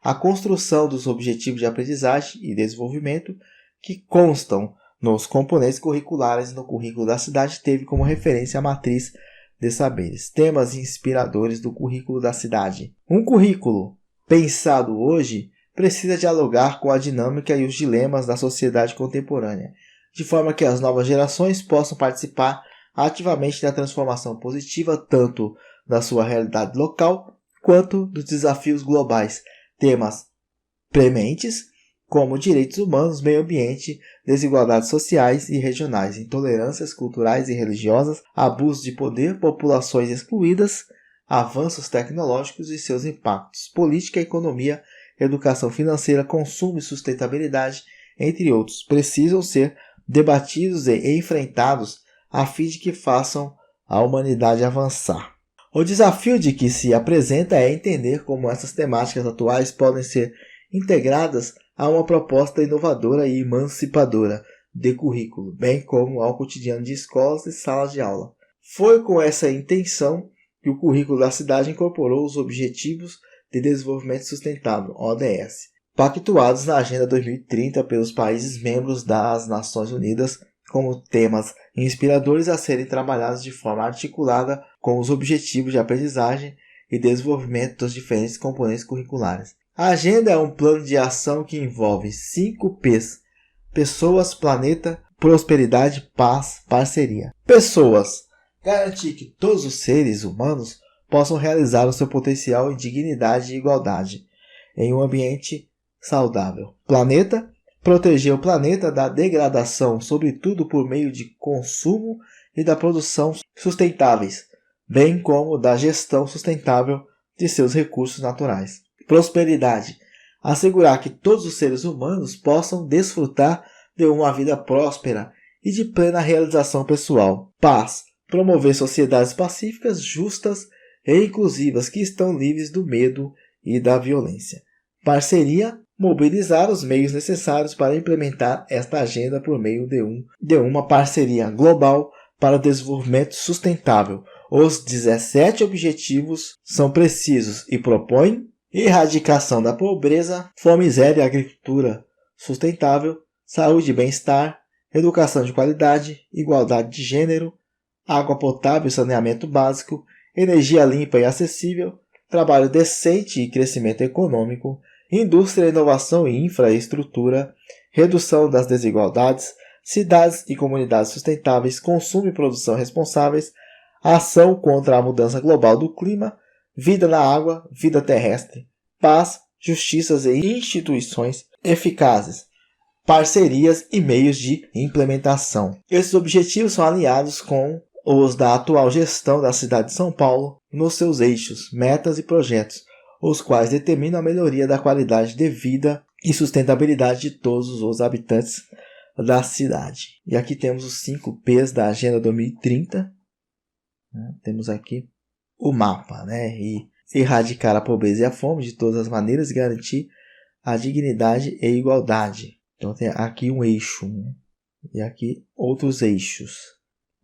A construção dos objetivos de aprendizagem e desenvolvimento que constam nos componentes curriculares no currículo da cidade teve como referência a matriz de saberes. Temas inspiradores do currículo da cidade. Um currículo pensado hoje precisa dialogar com a dinâmica e os dilemas da sociedade contemporânea, de forma que as novas gerações possam participar ativamente na transformação positiva tanto da sua realidade local quanto dos desafios globais, temas prementes como direitos humanos, meio ambiente, desigualdades sociais e regionais, intolerâncias culturais e religiosas, abuso de poder, populações excluídas, avanços tecnológicos e seus impactos, política, economia, educação financeira, consumo e sustentabilidade, entre outros, precisam ser debatidos e enfrentados a fim de que façam a humanidade avançar. O desafio de que se apresenta é entender como essas temáticas atuais podem ser integradas a uma proposta inovadora e emancipadora de currículo, bem como ao cotidiano de escolas e salas de aula. Foi com essa intenção que o currículo da cidade incorporou os Objetivos de Desenvolvimento Sustentável, ODS, pactuados na Agenda 2030 pelos países membros das Nações Unidas como temas inspiradores a serem trabalhados de forma articulada com os objetivos de aprendizagem e desenvolvimento dos diferentes componentes curriculares. A agenda é um plano de ação que envolve 5 P's: pessoas, planeta, prosperidade, paz, parceria. Pessoas: garantir que todos os seres humanos possam realizar o seu potencial em dignidade e igualdade em um ambiente saudável. Planeta: proteger o planeta da degradação, sobretudo por meio de consumo e da produção sustentáveis, bem como da gestão sustentável de seus recursos naturais. Prosperidade: assegurar que todos os seres humanos possam desfrutar de uma vida próspera e de plena realização pessoal. Paz: promover sociedades pacíficas, justas e inclusivas que estão livres do medo e da violência. Parceria: mobilizar os meios necessários para implementar esta agenda por meio de uma parceria global para o desenvolvimento sustentável. Os 17 objetivos são precisos e propõem erradicação da pobreza, fome zero e agricultura sustentável, saúde e bem-estar, educação de qualidade, igualdade de gênero, água potável e saneamento básico, energia limpa e acessível, trabalho decente e crescimento econômico, indústria, inovação e infraestrutura, redução das desigualdades, cidades e comunidades sustentáveis, consumo e produção responsáveis, ação contra a mudança global do clima, vida na água, vida terrestre, paz, justiças e instituições eficazes, parcerias e meios de implementação. Esses objetivos são alinhados com os da atual gestão da cidade de São Paulo nos seus eixos, metas e projetos, os quais determinam a melhoria da qualidade de vida e sustentabilidade de todos os habitantes da cidade. E aqui temos os 5 P's da Agenda 2030. Temos aqui o mapa, e erradicar a pobreza e a fome de todas as maneiras e garantir a dignidade e igualdade. Então tem aqui um eixo, e aqui outros eixos.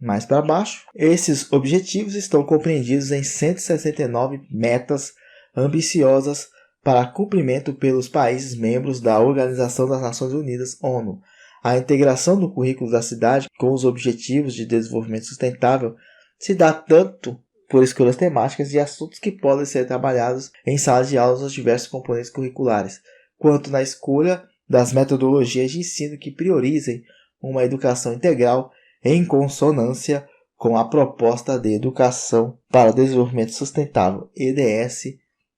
Mais para baixo, esses objetivos estão compreendidos em 169 metas ambiciosas para cumprimento pelos países membros da Organização das Nações Unidas, ONU. A integração do currículo da cidade com os Objetivos de Desenvolvimento Sustentável se dá tanto por escolhas temáticas e assuntos que podem ser trabalhados em salas de aulas nos diversos componentes curriculares, quanto na escolha das metodologias de ensino que priorizem uma educação integral em consonância com a Proposta de Educação para o Desenvolvimento Sustentável, EDS,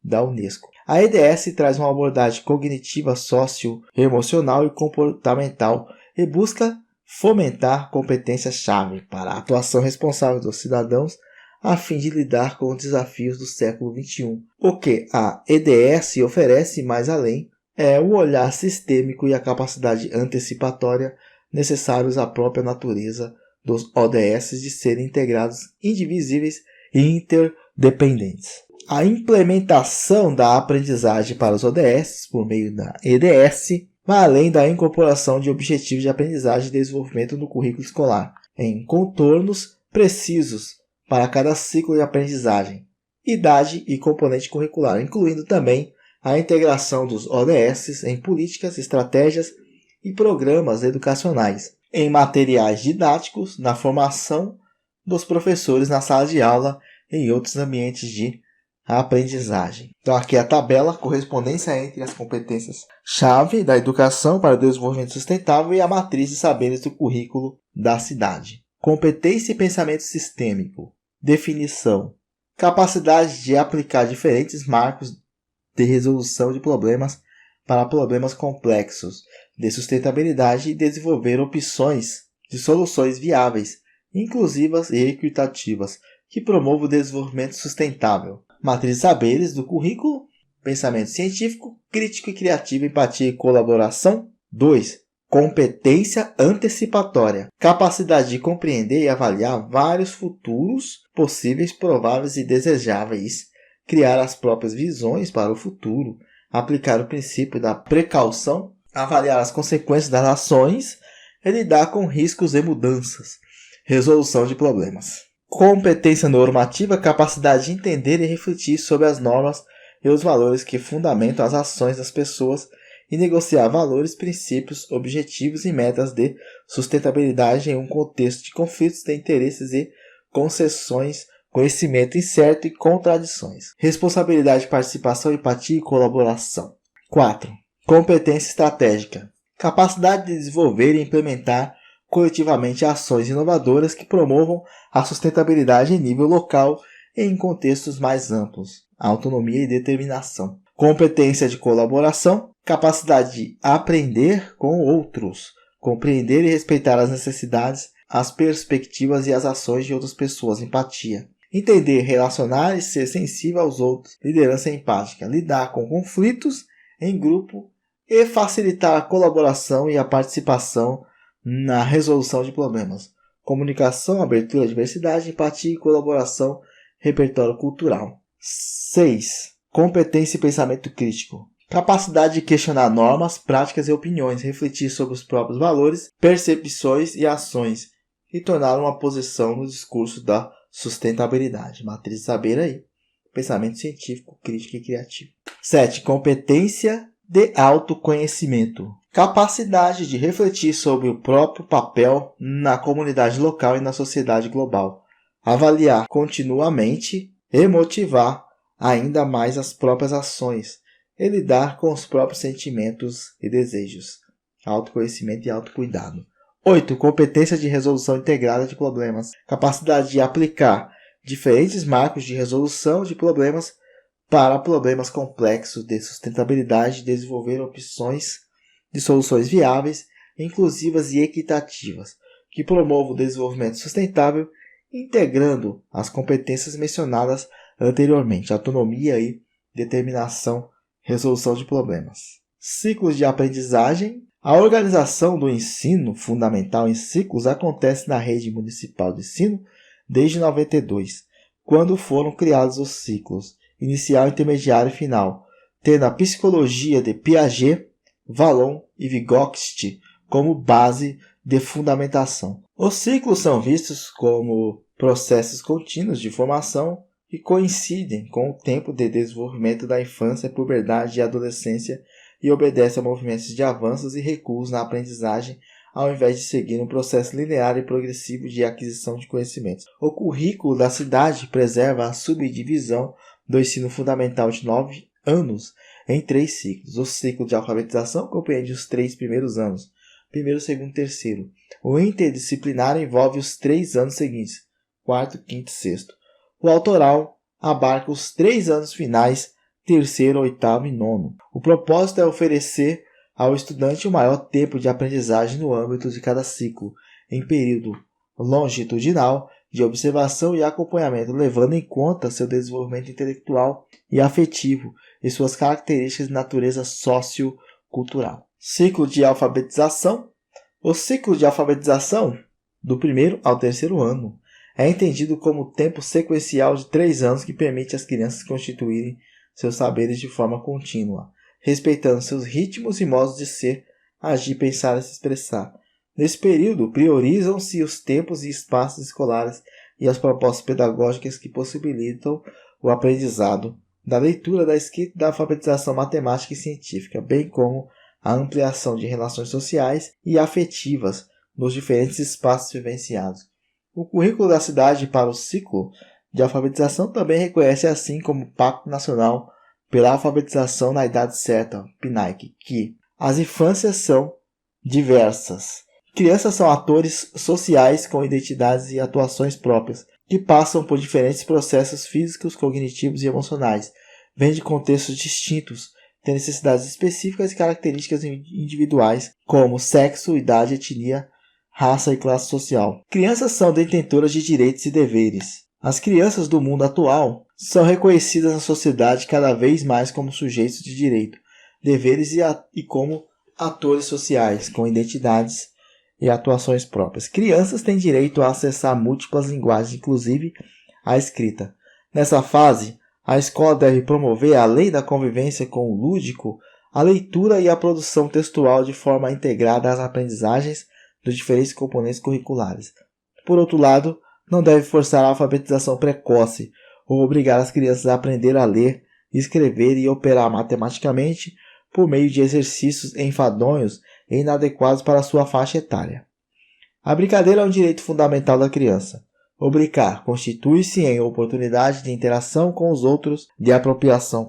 da Unesco. A EDS traz uma abordagem cognitiva, socioemocional e comportamental e busca fomentar competências-chave para a atuação responsável dos cidadãos a fim de lidar com os desafios do século XXI. O que a EDS oferece mais além é o olhar sistêmico e a capacidade antecipatória necessários à própria natureza dos ODS de serem integrados, indivisíveis e interdependentes. A implementação da aprendizagem para os ODS por meio da EDS vai além da incorporação de objetivos de aprendizagem e desenvolvimento no currículo escolar, em contornos precisos para cada ciclo de aprendizagem, idade e componente curricular, incluindo também a integração dos ODS em políticas, estratégias e programas educacionais, em materiais didáticos, na formação dos professores na sala de aula e em outros ambientes de aprendizagem. Então aqui a tabela, correspondência entre as competências-chave da educação para o desenvolvimento sustentável e a matriz de saberes do currículo da cidade. Competência e pensamento sistêmico. Definição: capacidade de aplicar diferentes marcos de resolução de problemas para problemas complexos de sustentabilidade e desenvolver opções de soluções viáveis, inclusivas e equitativas, que promovam o desenvolvimento sustentável. Matriz de saberes do currículo: pensamento científico, crítico e criativo, empatia e colaboração. 2. Competência antecipatória. Capacidade de compreender e avaliar vários futuros possíveis, prováveis e desejáveis. Criar as próprias visões para o futuro. Aplicar o princípio da precaução. Avaliar as consequências das ações e lidar com riscos e mudanças. Resolução de problemas. Competência normativa. Capacidade de entender e refletir sobre as normas e os valores que fundamentam as ações das pessoas e negociar valores, princípios, objetivos e metas de sustentabilidade em um contexto de conflitos de interesses e concessões, conhecimento incerto e contradições. Responsabilidade, participação, empatia e colaboração. 4. Competência estratégica. Capacidade de desenvolver e implementar coletivamente ações inovadoras que promovam a sustentabilidade em nível local e em contextos mais amplos. Autonomia e determinação. Competência de colaboração. Capacidade de aprender com outros, compreender e respeitar as necessidades, as perspectivas e as ações de outras pessoas. Empatia. Entender, relacionar e ser sensível aos outros. Liderança empática. Lidar com conflitos em grupo e facilitar a colaboração e a participação na resolução de problemas. Comunicação, abertura, diversidade, empatia e colaboração. Repertório cultural. 6. Competência e pensamento crítico. Capacidade de questionar normas, práticas e opiniões, refletir sobre os próprios valores, percepções e ações e tornar uma posição no discurso da sustentabilidade. Matriz de saber aí. Pensamento científico, crítico e criativo. 7. Competência de autoconhecimento. Capacidade de refletir sobre o próprio papel na comunidade local e na sociedade global. Avaliar continuamente e motivar ainda mais as próprias ações e lidar com os próprios sentimentos e desejos. Autoconhecimento e autocuidado. 8. Competência de resolução integrada de problemas. Capacidade de aplicar diferentes marcos de resolução de problemas para problemas complexos de sustentabilidade e desenvolver opções de soluções viáveis, inclusivas e equitativas, que promovam o desenvolvimento sustentável, integrando as competências mencionadas anteriormente, autonomia e determinação, resolução de problemas. Ciclos de aprendizagem. A organização do ensino fundamental em ciclos acontece na rede municipal de ensino desde 92, quando foram criados os ciclos inicial, intermediário e final, tendo a psicologia de Piaget, Vallon e Vygotsky como base de fundamentação. Os ciclos são vistos como processos contínuos de formação que coincidem com o tempo de desenvolvimento da infância, puberdade e adolescência e obedecem a movimentos de avanços e recuos na aprendizagem, ao invés de seguir um processo linear e progressivo de aquisição de conhecimentos. O currículo da cidade preserva a subdivisão do ensino fundamental de 9 anos em 3 ciclos. O ciclo de alfabetização compreende os 3 primeiros anos, primeiro, segundo e terceiro. O interdisciplinar envolve os 3 anos seguintes, quarto, quinto e sexto. O autoral abarca os 3 anos finais, terceiro, oitavo e nono. O propósito é oferecer ao estudante o maior tempo de aprendizagem no âmbito de cada ciclo, em período longitudinal de observação e acompanhamento, levando em conta seu desenvolvimento intelectual e afetivo e suas características de natureza sociocultural. Ciclo de alfabetização. O ciclo de alfabetização, do primeiro ao terceiro ano, é entendido como o tempo sequencial de 3 anos que permite às crianças constituírem seus saberes de forma contínua, respeitando seus ritmos e modos de ser, agir, pensar e se expressar. Nesse período, priorizam-se os tempos e espaços escolares e as propostas pedagógicas que possibilitam o aprendizado da leitura, da escrita, da alfabetização matemática e científica, bem como a ampliação de relações sociais e afetivas nos diferentes espaços vivenciados. O currículo da cidade para o ciclo de alfabetização também reconhece, assim como o Pacto Nacional pela Alfabetização na Idade Certa, PNAEC, que as infâncias são diversas, Crianças são atores sociais com identidades e atuações próprias, que passam por diferentes processos físicos, cognitivos e emocionais, vêm de contextos distintos, têm necessidades específicas e características individuais, como sexo, idade, etnia, raça e classe social. Crianças são detentoras de direitos e deveres. As crianças do mundo atual são reconhecidas na sociedade cada vez mais como sujeitos de direito, deveres e como atores sociais, com identidades e atuações próprias. Crianças têm direito a acessar múltiplas linguagens, inclusive a escrita. Nessa fase, a escola deve promover, além da convivência com o lúdico, a leitura e a produção textual de forma integrada às aprendizagens dos diferentes componentes curriculares. Por outro lado, não deve forçar a alfabetização precoce ou obrigar as crianças a aprender a ler, escrever e operar matematicamente por meio de exercícios enfadonhos e inadequados para sua faixa etária. A brincadeira é um direito fundamental da criança. O brincar constitui-se em oportunidade de interação com os outros, de apropriação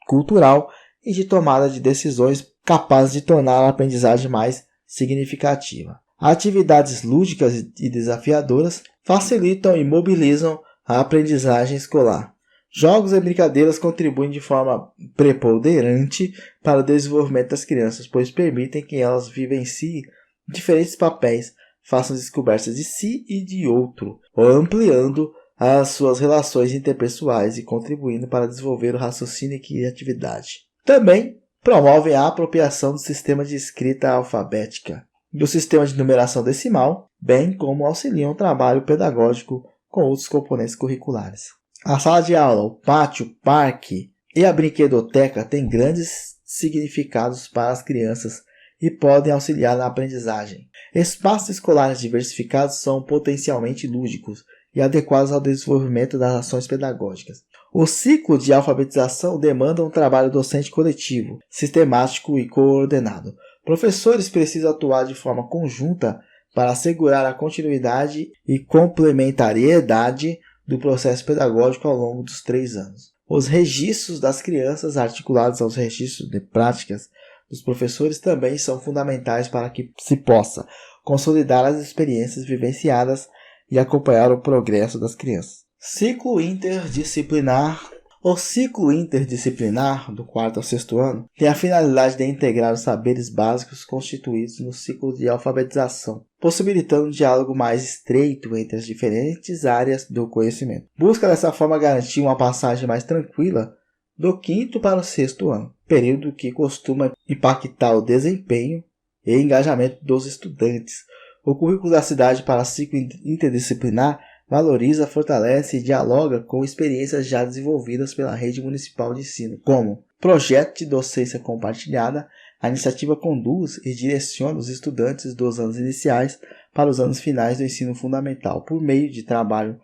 cultural e de tomada de decisões capazes de tornar a aprendizagem mais significativa. Atividades lúdicas e desafiadoras facilitam e mobilizam a aprendizagem escolar. Jogos e brincadeiras contribuem de forma preponderante para o desenvolvimento das crianças, pois permitem que elas vivenciem diferentes papéis, façam descobertas de si e de outro, ampliando as suas relações interpessoais e contribuindo para desenvolver o raciocínio e criatividade. Também promovem a apropriação do sistema de escrita alfabética, do sistema de numeração decimal, bem como auxiliam o trabalho pedagógico com outros componentes curriculares. A sala de aula, o pátio, o parque e a brinquedoteca têm grandes significados para as crianças e podem auxiliar na aprendizagem. Espaços escolares diversificados são potencialmente lúdicos e adequados ao desenvolvimento das ações pedagógicas. O ciclo de alfabetização demanda um trabalho docente coletivo, sistemático e coordenado. Professores precisam atuar de forma conjunta para assegurar a continuidade e complementariedade do processo pedagógico ao longo dos 3 anos. Os registros das crianças, articulados aos registros de práticas dos professores, também são fundamentais para que se possa consolidar as experiências vivenciadas e acompanhar o progresso das crianças. Ciclo interdisciplinar. O ciclo interdisciplinar, do 4º ao 6º ano, tem a finalidade de integrar os saberes básicos constituídos no ciclo de alfabetização, possibilitando um diálogo mais estreito entre as diferentes áreas do conhecimento. Busca dessa forma garantir uma passagem mais tranquila do 5º para o 6º ano, período que costuma impactar o desempenho e engajamento dos estudantes. O currículo da cidade para ciclo interdisciplinar valoriza, fortalece e dialoga com experiências já desenvolvidas pela rede municipal de ensino, como projeto de docência compartilhada. A iniciativa conduz e direciona os estudantes dos anos iniciais para os anos finais do ensino fundamental, por meio de trabalho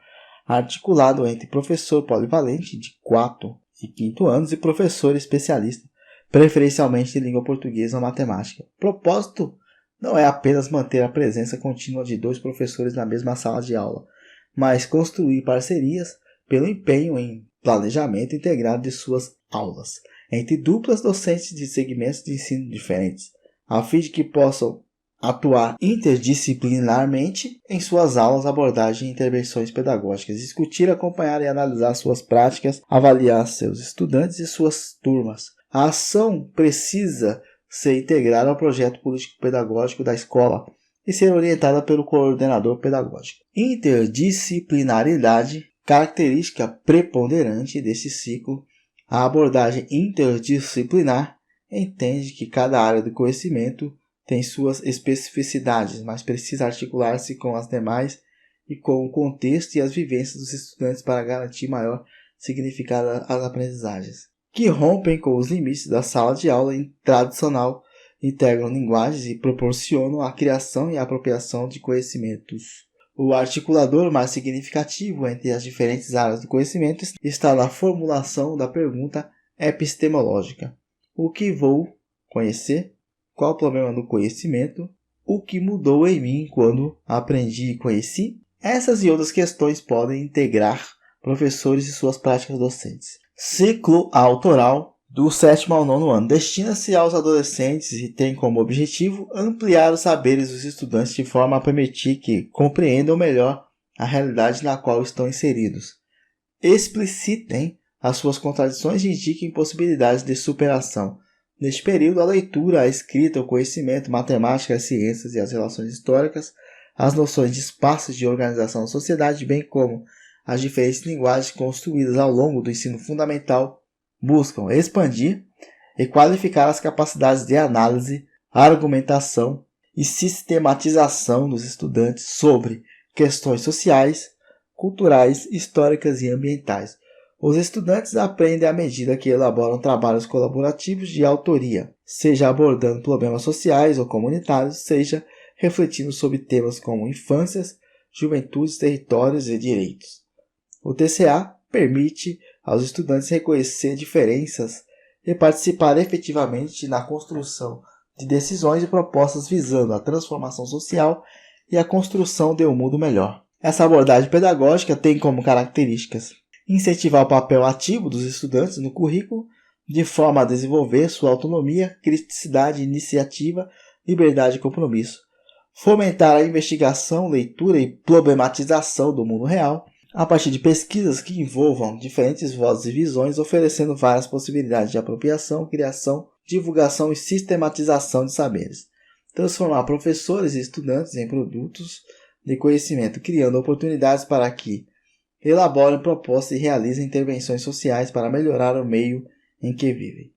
articulado entre professor polivalente de 4º e 5º anos e professor especialista, preferencialmente de língua portuguesa ou matemática. O propósito não é apenas manter a presença contínua de 2 professores na mesma sala de aula, mas construir parcerias pelo empenho em planejamento integrado de suas aulas, entre duplas docentes de segmentos de ensino diferentes, a fim de que possam atuar interdisciplinarmente em suas aulas, abordagem e intervenções pedagógicas, discutir, acompanhar e analisar suas práticas, avaliar seus estudantes e suas turmas. A ação precisa ser integrada ao projeto político-pedagógico da escola e ser orientada pelo coordenador pedagógico. Interdisciplinaridade, característica preponderante desse ciclo. A abordagem interdisciplinar entende que cada área do conhecimento tem suas especificidades, mas precisa articular-se com as demais e com o contexto e as vivências dos estudantes para garantir maior significado às aprendizagens, que rompem com os limites da sala de aula tradicional, integram linguagens e proporcionam a criação e a apropriação de conhecimentos. O articulador mais significativo entre as diferentes áreas do conhecimento está na formulação da pergunta epistemológica. O que vou conhecer? Qual o problema do conhecimento? O que mudou em mim quando aprendi e conheci? Essas e outras questões podem integrar professores e suas práticas docentes. Ciclo autoral do 7º ao 9º ano. Destina-se aos adolescentes e tem como objetivo ampliar os saberes dos estudantes de forma a permitir que compreendam melhor a realidade na qual estão inseridos, explicitem as suas contradições e indiquem possibilidades de superação. Neste período, a leitura, a escrita, o conhecimento, matemática, as ciências e as relações históricas, as noções de espaços de organização da sociedade, bem como as diferentes linguagens construídas ao longo do ensino fundamental, buscam expandir e qualificar as capacidades de análise, argumentação e sistematização dos estudantes sobre questões sociais, culturais, históricas e ambientais. Os estudantes aprendem à medida que elaboram trabalhos colaborativos de autoria, seja abordando problemas sociais ou comunitários, seja refletindo sobre temas como infâncias, juventudes, territórios e direitos. O TCA permite aos estudantes reconhecer diferenças e participar efetivamente na construção de decisões e propostas visando a transformação social e a construção de um mundo melhor. Essa abordagem pedagógica tem como características incentivar o papel ativo dos estudantes no currículo, de forma a desenvolver sua autonomia, criticidade, iniciativa, liberdade e compromisso. Fomentar a investigação, leitura e problematização do mundo real, a partir de pesquisas que envolvam diferentes vozes e visões, oferecendo várias possibilidades de apropriação, criação, divulgação e sistematização de saberes. Transformar professores e estudantes em produtos de conhecimento, criando oportunidades para que elaborem propostas e realizem intervenções sociais para melhorar o meio em que vivem.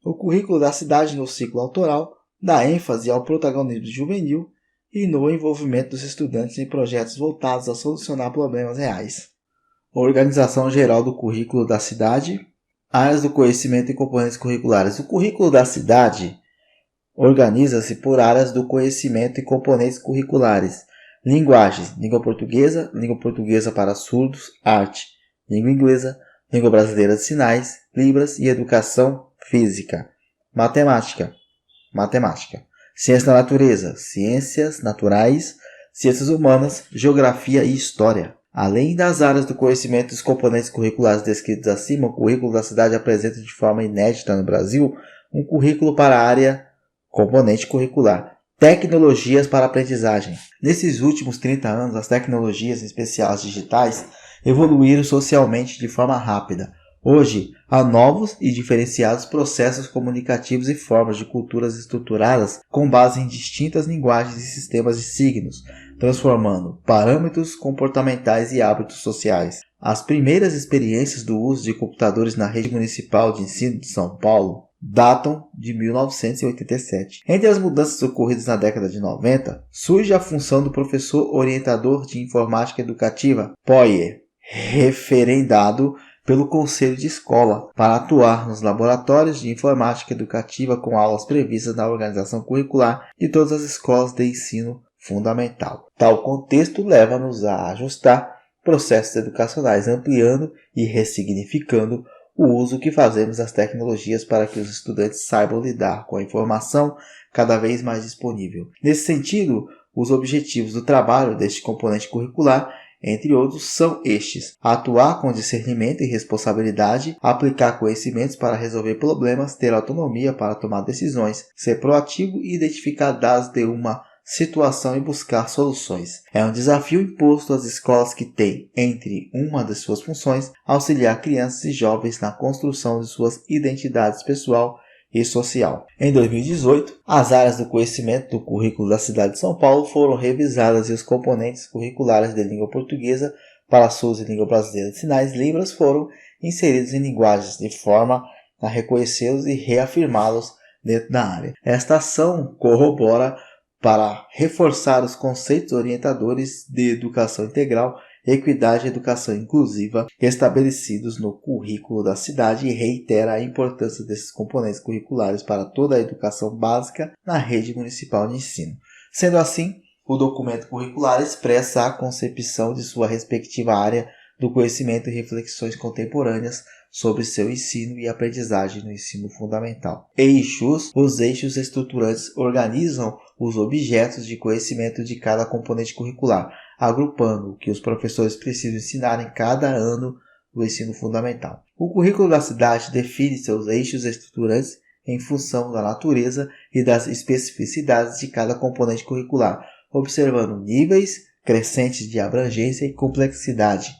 O currículo da cidade no ciclo autoral dá ênfase ao protagonismo juvenil e no envolvimento dos estudantes em projetos voltados a solucionar problemas reais. Organização geral do currículo da cidade, áreas do conhecimento e componentes curriculares. O currículo da cidade organiza-se por áreas do conhecimento e componentes curriculares. Linguagens: língua portuguesa para surdos, arte, língua inglesa, língua brasileira de sinais, libras e educação física. Matemática. Ciência da natureza, ciências naturais, ciências humanas, geografia e história. Além das áreas do conhecimento dos componentes curriculares descritos acima, o currículo da cidade apresenta de forma inédita no Brasil um currículo para a área componente curricular. Tecnologias para a aprendizagem. Nesses últimos 30 anos, as tecnologias, em especial as digitais, evoluíram socialmente de forma rápida. Hoje, há novos e diferenciados processos comunicativos e formas de culturas estruturadas com base em distintas linguagens e sistemas de signos, transformando parâmetros comportamentais e hábitos sociais. As primeiras experiências do uso de computadores na rede municipal de ensino de São Paulo datam de 1987. Entre as mudanças ocorridas na década de 90, surge a função do professor orientador de informática educativa, POIE, referendado pelo Conselho de Escola, para atuar nos laboratórios de informática educativa com aulas previstas na organização curricular de todas as escolas de ensino fundamental. Tal contexto leva-nos a ajustar processos educacionais, ampliando e ressignificando o uso que fazemos das tecnologias para que os estudantes saibam lidar com a informação cada vez mais disponível. Nesse sentido, os objetivos do trabalho deste componente curricular, entre outros, são estes: atuar com discernimento e responsabilidade, aplicar conhecimentos para resolver problemas, ter autonomia para tomar decisões, ser proativo e identificar dados de uma situação e buscar soluções. É um desafio imposto às escolas que têm, entre uma de suas funções, auxiliar crianças e jovens na construção de suas identidades pessoal e social. Em 2018, as áreas do conhecimento do currículo da cidade de São Paulo foram revisadas e os componentes curriculares de língua portuguesa para surdos e língua brasileira de sinais, Libras, foram inseridos em linguagens de forma a reconhecê-los e reafirmá-los dentro da área. Esta ação corrobora para reforçar os conceitos orientadores de educação integral, equidade e educação inclusiva estabelecidos no currículo da cidade e reitera a importância desses componentes curriculares para toda a educação básica na rede municipal de ensino. Sendo assim, o documento curricular expressa a concepção de sua respectiva área do conhecimento e reflexões contemporâneas sobre seu ensino e aprendizagem no ensino fundamental. Os eixos estruturantes organizam os objetos de conhecimento de cada componente curricular, agrupando o que os professores precisam ensinar em cada ano do ensino fundamental. O currículo da cidade define seus eixos estruturantes em função da natureza e das especificidades de cada componente curricular, observando níveis crescentes de abrangência e complexidade,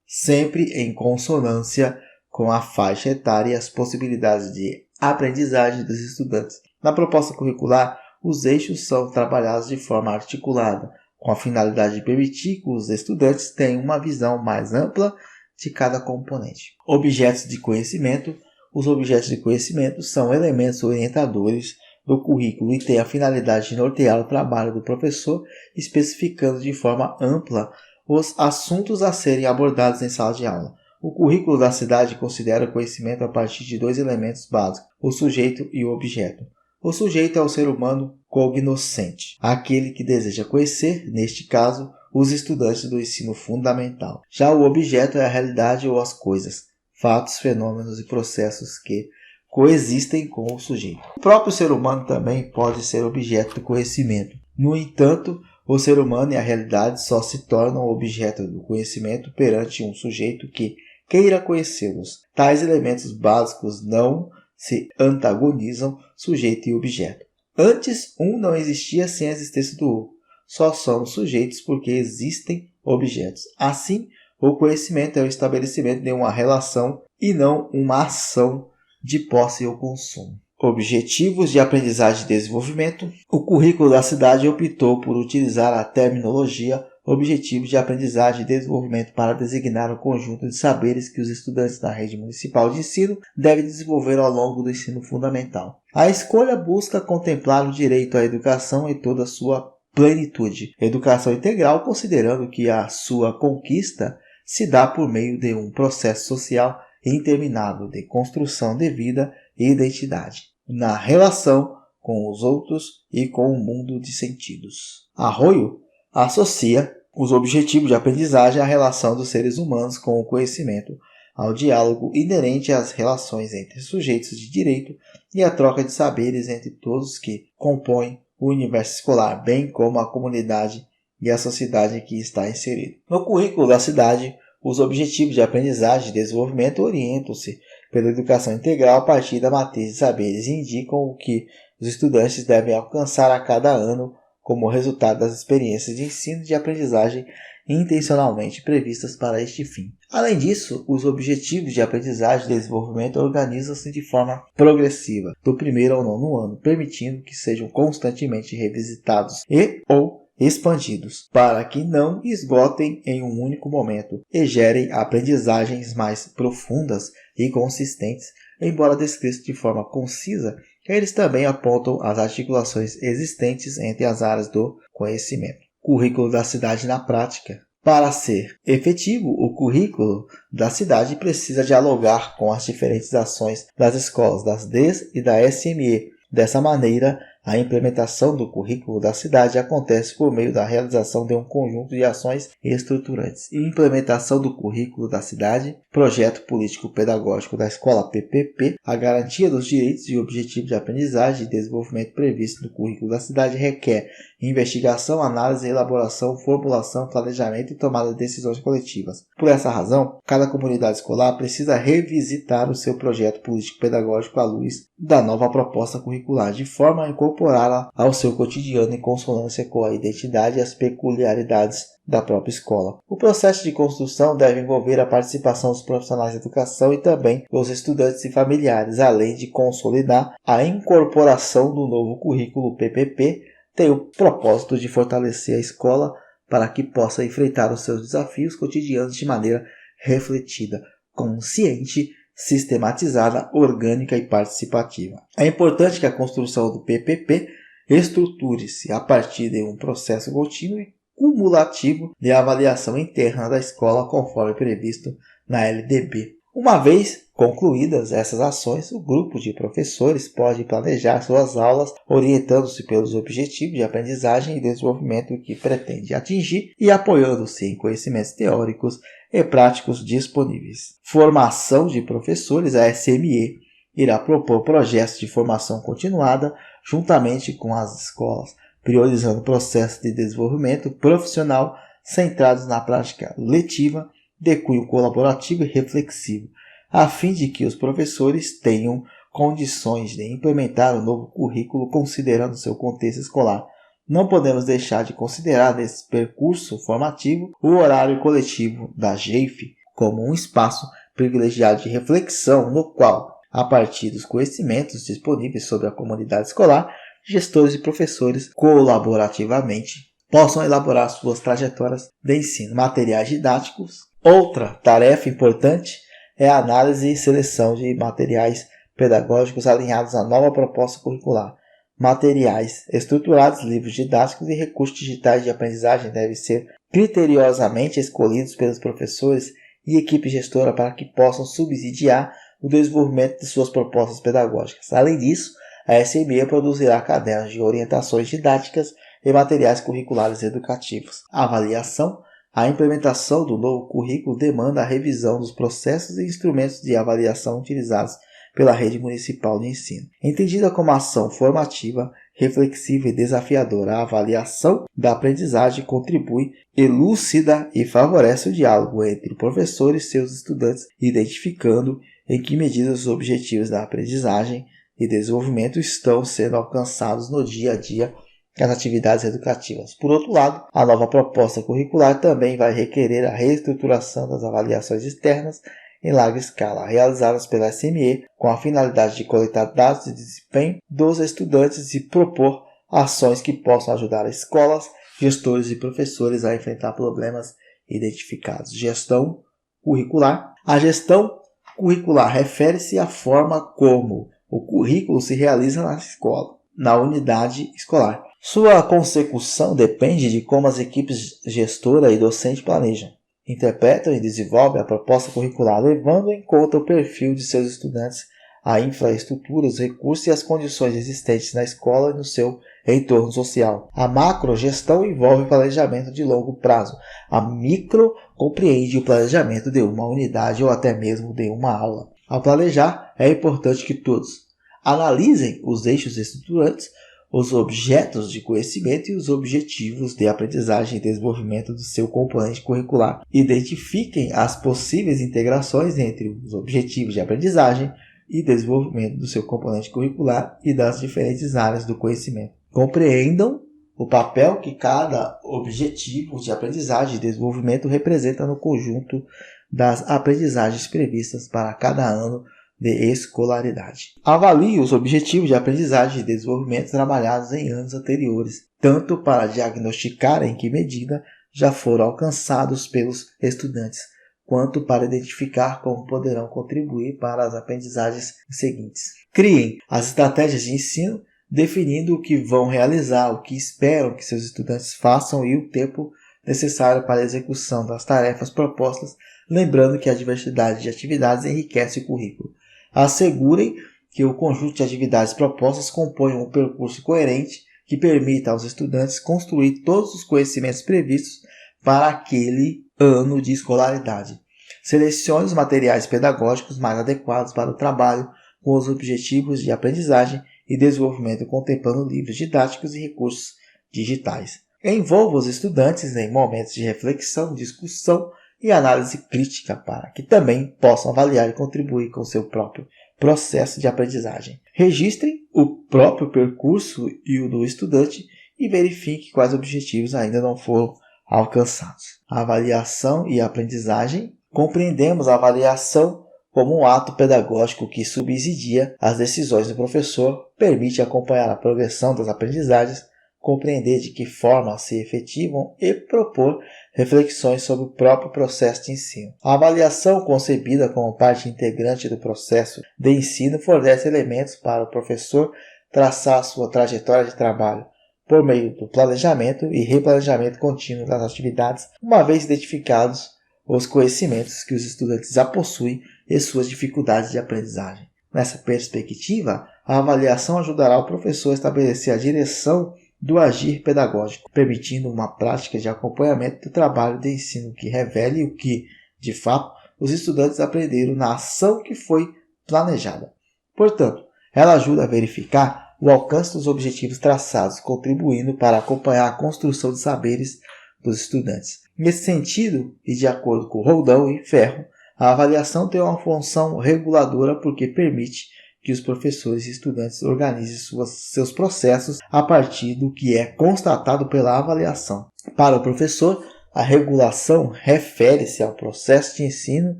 sempre em consonância com a faixa etária e as possibilidades de aprendizagem dos estudantes. Na proposta curricular, os eixos são trabalhados de forma articulada, com a finalidade de permitir que os estudantes tenham uma visão mais ampla de cada componente. Objetos de conhecimento. Os objetos de conhecimento são elementos orientadores do currículo e têm a finalidade de nortear o trabalho do professor, especificando de forma ampla os assuntos a serem abordados em sala de aula. O currículo da cidade considera o conhecimento a partir de dois elementos básicos, o sujeito e o objeto. O sujeito é o ser humano cognoscente, aquele que deseja conhecer, neste caso, os estudantes do ensino fundamental. Já o objeto é a realidade ou as coisas, fatos, fenômenos e processos que coexistem com o sujeito. O próprio ser humano também pode ser objeto do conhecimento. No entanto, o ser humano e a realidade só se tornam objeto do conhecimento perante um sujeito que queira conhecê-los. Tais elementos básicos não se antagonizam, sujeito e objeto. Antes, um não existia sem a existência do outro. Só somos sujeitos porque existem objetos. Assim, o conhecimento é o estabelecimento de uma relação e não uma ação de posse ou consumo. Objetivos de aprendizagem e desenvolvimento. O currículo da cidade optou por utilizar a terminologia Objetivos de aprendizagem e desenvolvimento para designar o conjunto de saberes que os estudantes da rede municipal de ensino devem desenvolver ao longo do ensino fundamental. A escolha busca contemplar o direito à educação em toda a sua plenitude. Educação integral, considerando que a sua conquista se dá por meio de um processo social interminável de construção de vida e identidade, na relação com os outros e com o mundo de sentidos. Arroio associa os objetivos de aprendizagem à relação dos seres humanos com o conhecimento, ao diálogo inerente às relações entre sujeitos de direito e à troca de saberes entre todos que compõem o universo escolar, bem como a comunidade e a sociedade em que está inserido. No currículo da cidade, os objetivos de aprendizagem e desenvolvimento orientam-se pela educação integral a partir da matriz de saberes e indicam o que os estudantes devem alcançar a cada ano como resultado das experiências de ensino e de aprendizagem intencionalmente previstas para este fim. Além disso, os objetivos de aprendizagem e desenvolvimento organizam-se de forma progressiva, do primeiro ao nono ano, permitindo que sejam constantemente revisitados e ou expandidos, para que não esgotem em um único momento e gerem aprendizagens mais profundas e consistentes. Embora descritos de forma concisa, eles também apontam as articulações existentes entre as áreas do conhecimento. Currículo da cidade na prática. Para ser efetivo, o currículo da cidade precisa dialogar com as diferentes ações das escolas, das DES e da SME. Dessa maneira, a implementação do currículo da cidade acontece por meio da realização de um conjunto de ações estruturantes. Implementação do currículo da cidade, projeto político-pedagógico da escola PPP, a garantia dos direitos e objetivos de aprendizagem e desenvolvimento previsto no currículo da cidade requer investigação, análise, elaboração, formulação, planejamento e tomada de decisões coletivas. Por essa razão, cada comunidade escolar precisa revisitar o seu projeto político-pedagógico à luz da nova proposta curricular, de forma a incorporá-la ao seu cotidiano em consonância com a identidade e as peculiaridades da própria escola. O processo de construção deve envolver a participação dos profissionais da educação e também dos estudantes e familiares, além de consolidar a incorporação do novo currículo PPP. Tem o propósito de fortalecer a escola para que possa enfrentar os seus desafios cotidianos de maneira refletida, consciente, sistematizada, orgânica e participativa. É importante que a construção do PPP estruture-se a partir de um processo contínuo e cumulativo de avaliação interna da escola conforme previsto na LDB. Uma vez concluídas essas ações, o grupo de professores pode planejar suas aulas orientando-se pelos objetivos de aprendizagem e desenvolvimento que pretende atingir e apoiando-se em conhecimentos teóricos e práticos disponíveis. Formação de professores, a SME irá propor projetos de formação continuada juntamente com as escolas, priorizando processos de desenvolvimento profissional centrados na prática letiva de cunho colaborativo e reflexivo, a fim de que os professores tenham condições de implementar o novo currículo considerando seu contexto escolar. Não podemos deixar de considerar nesse percurso formativo o horário coletivo da GEIF como um espaço privilegiado de reflexão no qual, a partir dos conhecimentos disponíveis sobre a comunidade escolar, gestores e professores colaborativamente possam elaborar suas trajetórias de ensino. Materiais didáticos. Outra tarefa importante é a análise e seleção de materiais pedagógicos alinhados à nova proposta curricular. Materiais estruturados, livros didáticos e recursos digitais de aprendizagem devem ser criteriosamente escolhidos pelos professores e equipe gestora para que possam subsidiar o desenvolvimento de suas propostas pedagógicas. Além disso, a SME produzirá cadernos de orientações didáticas e materiais curriculares educativos. A avaliação. A implementação do novo currículo demanda a revisão dos processos e instrumentos de avaliação utilizados pela rede municipal de ensino. Entendida como ação formativa, reflexiva e desafiadora, a avaliação da aprendizagem contribui, elucida e favorece o diálogo entre o professor e seus estudantes, identificando em que medida os objetivos da aprendizagem e desenvolvimento estão sendo alcançados no dia a dia das atividades educativas. Por outro lado, a nova proposta curricular também vai requerer a reestruturação das avaliações externas em larga escala, realizadas pela SME, com a finalidade de coletar dados de desempenho dos estudantes e propor ações que possam ajudar escolas, gestores e professores a enfrentar problemas identificados. Gestão curricular. A gestão curricular refere-se à forma como o currículo se realiza na escola, na unidade escolar. Sua consecução depende de como as equipes gestora e docente planejam, interpretam e desenvolvem a proposta curricular, levando em conta o perfil de seus estudantes, a infraestrutura, os recursos e as condições existentes na escola e no seu entorno social. A macrogestão envolve planejamento de longo prazo. A micro compreende o planejamento de uma unidade ou até mesmo de uma aula. Ao planejar, é importante que todos analisem os eixos estruturantes, os objetos de conhecimento e os objetivos de aprendizagem e desenvolvimento do seu componente curricular. Identifiquem as possíveis integrações entre os objetivos de aprendizagem e desenvolvimento do seu componente curricular e das diferentes áreas do conhecimento. Compreendam o papel que cada objetivo de aprendizagem e desenvolvimento representa no conjunto das aprendizagens previstas para cada ano de escolaridade. Avalie os objetivos de aprendizagem e desenvolvimento trabalhados em anos anteriores, tanto para diagnosticar em que medida já foram alcançados pelos estudantes, quanto para identificar como poderão contribuir para as aprendizagens seguintes. Criem as estratégias de ensino, definindo o que vão realizar, o que esperam que seus estudantes façam e o tempo necessário para a execução das tarefas propostas, lembrando que a diversidade de atividades enriquece o currículo. Assegurem que o conjunto de atividades propostas compõe um percurso coerente que permita aos estudantes construir todos os conhecimentos previstos para aquele ano de escolaridade. Selecione os materiais pedagógicos mais adequados para o trabalho com os objetivos de aprendizagem e desenvolvimento, contemplando livros didáticos e recursos digitais. Envolva os estudantes em momentos de reflexão, discussão e análise crítica para que também possam avaliar e contribuir com o seu próprio processo de aprendizagem. Registrem o próprio percurso e o do estudante e verifique quais objetivos ainda não foram alcançados. A avaliação e a aprendizagem. Compreendemos a avaliação como um ato pedagógico que subsidia as decisões do professor, permite acompanhar a progressão das aprendizagens, compreender de que forma se efetivam e propor reflexões sobre o próprio processo de ensino. A avaliação, concebida como parte integrante do processo de ensino, fornece elementos para o professor traçar sua trajetória de trabalho por meio do planejamento e replanejamento contínuo das atividades, uma vez identificados os conhecimentos que os estudantes já possuem e suas dificuldades de aprendizagem. Nessa perspectiva, a avaliação ajudará o professor a estabelecer a direção do agir pedagógico, permitindo uma prática de acompanhamento do trabalho de ensino que revele o que, de fato, os estudantes aprenderam na ação que foi planejada. Portanto, ela ajuda a verificar o alcance dos objetivos traçados, contribuindo para acompanhar a construção de saberes dos estudantes. Nesse sentido, e de acordo com Roldão e Ferro, a avaliação tem uma função reguladora porque permite que os professores e estudantes organizem seus processos a partir do que é constatado pela avaliação. Para o professor, a regulação refere-se ao processo de ensino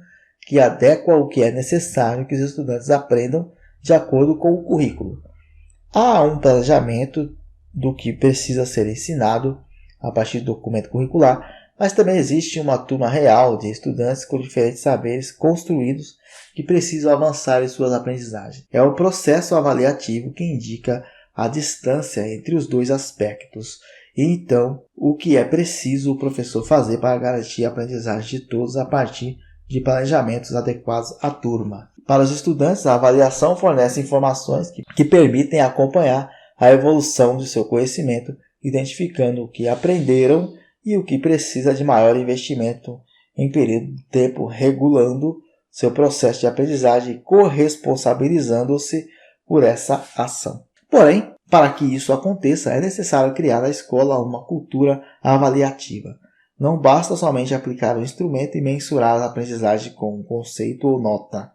que adequa o que é necessário que os estudantes aprendam de acordo com o currículo. Há um planejamento do que precisa ser ensinado a partir do documento curricular, mas também existe uma turma real de estudantes com diferentes saberes construídos que precisam avançar em suas aprendizagens. É o processo avaliativo que indica a distância entre os dois aspectos e, então, o que é preciso o professor fazer para garantir a aprendizagem de todos a partir de planejamentos adequados à turma. Para os estudantes, a avaliação fornece informações que permitem acompanhar a evolução de seu conhecimento, identificando o que aprenderam e o que precisa de maior investimento em período de tempo, regulando seu processo de aprendizagem e corresponsabilizando-se por essa ação. Porém, para que isso aconteça, é necessário criar na escola uma cultura avaliativa. Não basta somente aplicar o instrumento e mensurar a aprendizagem com um conceito ou nota.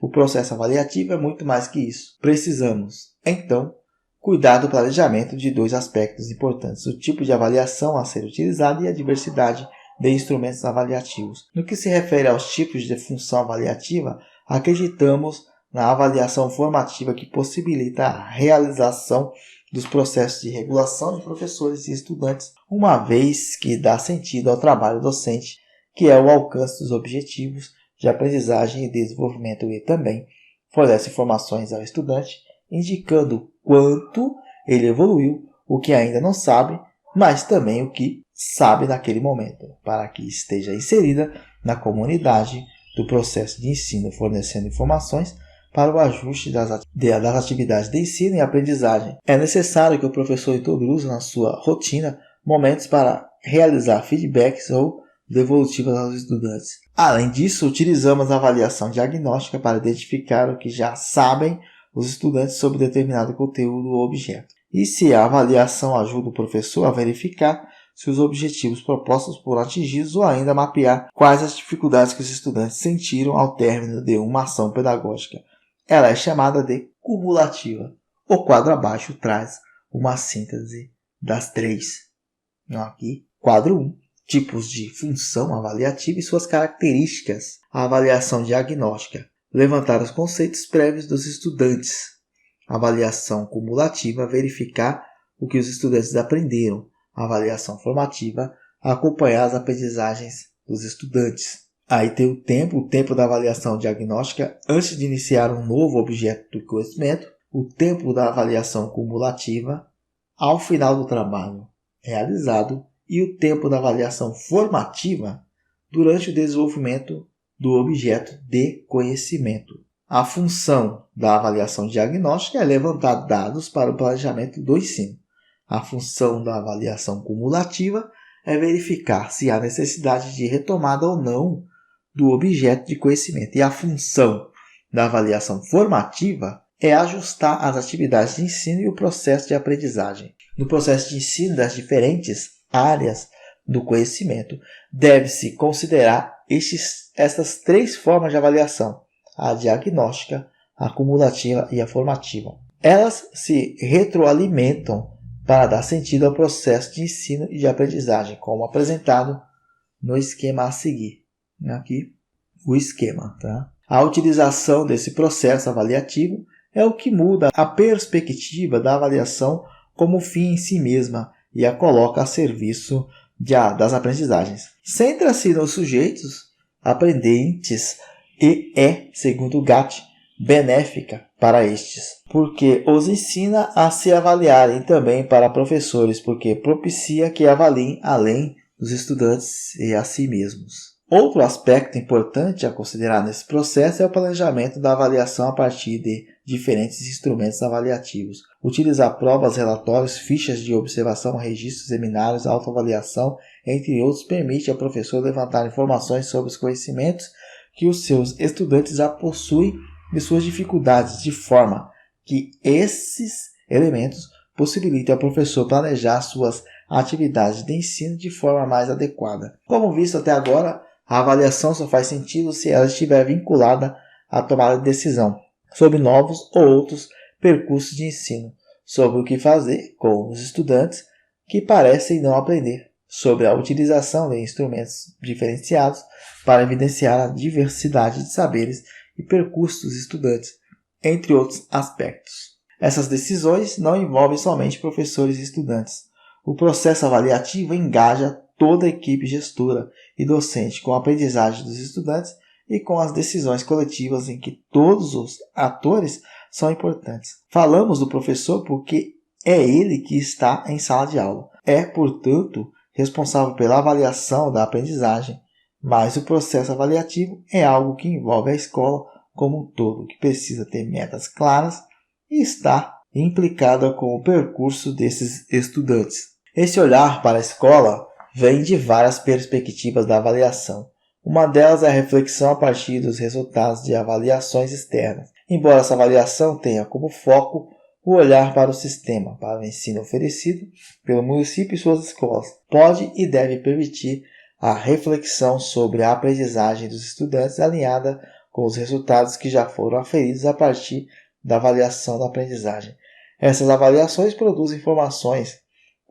O processo avaliativo é muito mais que isso. Precisamos, então, cuidar do planejamento de dois aspectos importantes: o tipo de avaliação a ser utilizado e a diversidade de instrumentos avaliativos. No que se refere aos tipos de função avaliativa, acreditamos na avaliação formativa, que possibilita a realização dos processos de regulação de professores e estudantes, uma vez que dá sentido ao trabalho docente, que é o alcance dos objetivos de aprendizagem e desenvolvimento, e também fornece informações ao estudante, indicando quanto ele evoluiu, o que ainda não sabe, mas também o que sabe naquele momento, para que esteja inserida na comunidade do processo de ensino, fornecendo informações para o ajuste das atividades de ensino e aprendizagem. É necessário que o professor introduza na sua rotina momentos para realizar feedbacks ou devolutivas aos estudantes. Além disso, utilizamos a avaliação diagnóstica para identificar o que já sabem os estudantes sobre determinado conteúdo ou objeto. E se a avaliação ajuda o professor a verificar se os objetivos propostos foram atingidos ou ainda mapear quais as dificuldades que os estudantes sentiram ao término de uma ação pedagógica. Ela é chamada de cumulativa. O quadro abaixo traz uma síntese das três. Aqui, quadro 1. Tipos de função avaliativa e suas características. A avaliação diagnóstica. Levantar os conceitos prévios dos estudantes. A avaliação cumulativa. Verificar o que os estudantes aprenderam. A avaliação formativa. Acompanhar as aprendizagens dos estudantes. Aí tem o tempo da avaliação diagnóstica antes de iniciar um novo objeto do conhecimento. O tempo da avaliação cumulativa ao final do trabalho realizado. E o tempo da avaliação formativa durante o desenvolvimento do objeto de conhecimento. A função da avaliação diagnóstica é levantar dados para o planejamento do ensino. A função da avaliação cumulativa é verificar se há necessidade de retomada ou não do objeto de conhecimento. E a função da avaliação formativa é ajustar as atividades de ensino e o processo de aprendizagem. No processo de ensino das diferentes áreas do conhecimento, deve-se considerar estas três formas de avaliação: a diagnóstica, a cumulativa e a formativa. Elas se retroalimentam para dar sentido ao processo de ensino e de aprendizagem, como apresentado no esquema a seguir. Aqui, o esquema. Tá? A utilização desse processo avaliativo é o que muda a perspectiva da avaliação como fim em si mesma e a coloca a serviço das aprendizagens. Centra-se nos sujeitos aprendentes e é, segundo Gatti, benéfica para estes, porque os ensina a se avaliarem, também para professores, porque propicia que avaliem além dos estudantes e a si mesmos. Outro aspecto importante a considerar nesse processo é o planejamento da avaliação a partir de diferentes instrumentos avaliativos. Utilizar provas, relatórios, fichas de observação, registros, seminários, autoavaliação, entre outros, permite ao professor levantar informações sobre os conhecimentos que os seus estudantes já possuem e suas dificuldades, de forma que esses elementos possibilitem ao professor planejar suas atividades de ensino de forma mais adequada. Como visto até agora, a avaliação só faz sentido se ela estiver vinculada à tomada de decisão sobre novos ou outros percursos de ensino, sobre o que fazer com os estudantes que parecem não aprender, sobre a utilização de instrumentos diferenciados para evidenciar a diversidade de saberes e percursos dos estudantes, entre outros aspectos. Essas decisões não envolvem somente professores e estudantes. O processo avaliativo engaja toda a equipe gestora e docente com a aprendizagem dos estudantes e com as decisões coletivas em que todos os atores são importantes. Falamos do professor porque é ele que está em sala de aula. É, portanto, responsável pela avaliação da aprendizagem, mas o processo avaliativo é algo que envolve a escola como um todo, que precisa ter metas claras e está implicada com o percurso desses estudantes. Esse olhar para a escola vem de várias perspectivas da avaliação. Uma delas é a reflexão a partir dos resultados de avaliações externas. Embora essa avaliação tenha como foco o olhar para o sistema, para o ensino oferecido pelo município e suas escolas, pode e deve permitir a reflexão sobre a aprendizagem dos estudantes alinhada com os resultados que já foram aferidos a partir da avaliação da aprendizagem. Essas avaliações produzem informações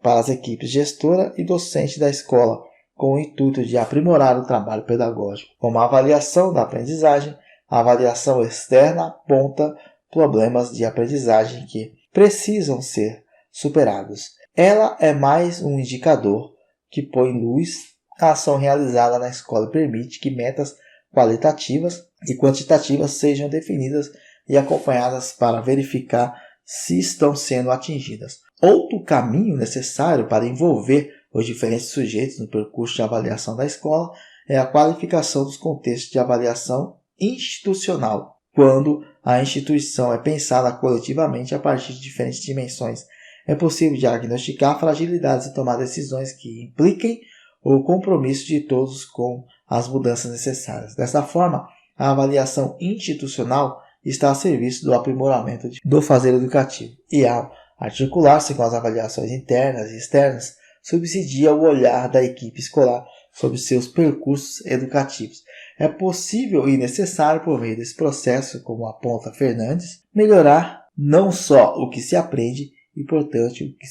para as equipes gestora e docente da escola, com o intuito de aprimorar o trabalho pedagógico. Como a avaliação da aprendizagem, a avaliação externa aponta problemas de aprendizagem que precisam ser superados. Ela é mais um indicador que põe luz à ação realizada na escola e permite que metas qualitativas e quantitativas sejam definidas e acompanhadas para verificar se estão sendo atingidas. Outro caminho necessário para envolver os diferentes sujeitos no percurso de avaliação da escola é a qualificação dos contextos de avaliação institucional, quando a instituição é pensada coletivamente a partir de diferentes dimensões. É possível diagnosticar fragilidades e tomar decisões que impliquem o compromisso de todos com as mudanças necessárias. Dessa forma, a avaliação institucional está a serviço do aprimoramento do fazer educativo e, ao articular-se com as avaliações internas e externas, subsidia o olhar da equipe escolar sobre seus percursos educativos. É possível e necessário, por meio desse processo, como aponta Fernandes, melhorar não só o que se aprende e, portanto, o que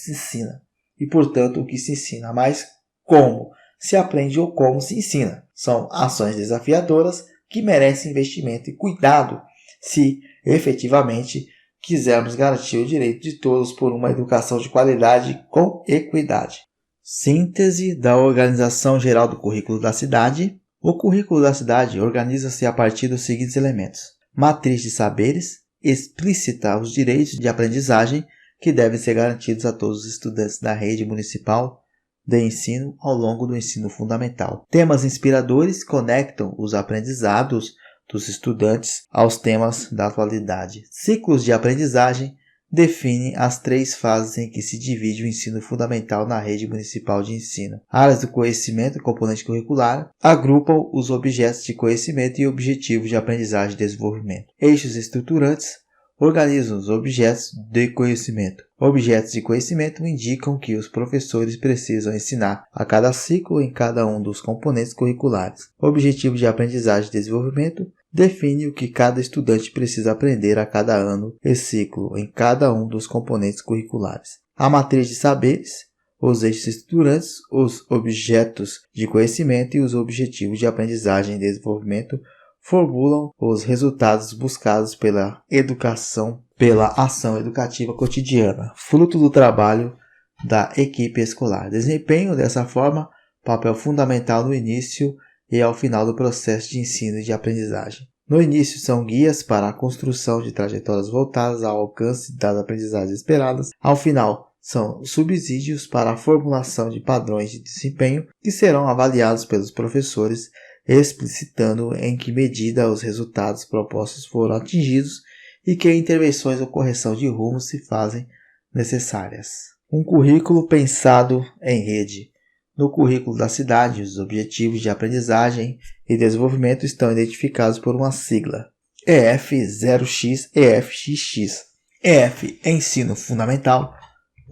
se ensina, mas como se aprende ou como se ensina. São ações desafiadoras que merecem investimento e cuidado se efetivamente quisermos garantir o direito de todos por uma educação de qualidade com equidade. Síntese da Organização Geral do Currículo da Cidade. O currículo da cidade organiza-se a partir dos seguintes elementos: matriz de saberes, explícita os direitos de aprendizagem que devem ser garantidos a todos os estudantes da rede municipal de ensino ao longo do ensino fundamental. Temas inspiradores conectam os aprendizados dos estudantes aos temas da atualidade. Ciclos de aprendizagem definem as 3 fases em que se divide o ensino fundamental na rede municipal de ensino. Áreas do conhecimento e componente curricular agrupam os objetos de conhecimento e objetivos de aprendizagem e desenvolvimento. Eixos estruturantes organizam os objetos de conhecimento. Objetos de conhecimento indicam que os professores precisam ensinar a cada ciclo em cada um dos componentes curriculares. Objetivo de aprendizagem e desenvolvimento define o que cada estudante precisa aprender a cada ano e ciclo em cada um dos componentes curriculares. A matriz de saberes, os eixos estruturantes, os objetos de conhecimento e os objetivos de aprendizagem e desenvolvimento formulam os resultados buscados pela educação, pela ação educativa cotidiana, fruto do trabalho da equipe escolar. Desempenham, dessa forma, papel fundamental no início e ao final do processo de ensino e de aprendizagem. No início, são guias para a construção de trajetórias voltadas ao alcance das aprendizagens esperadas. Ao final, são subsídios para a formulação de padrões de desempenho que serão avaliados pelos professores, explicitando em que medida os resultados propostos foram atingidos e que intervenções ou correção de rumo se fazem necessárias. Um currículo pensado em rede. No currículo da cidade, os objetivos de aprendizagem e desenvolvimento estão identificados por uma sigla: EF0X, EFXX. EF, ensino fundamental.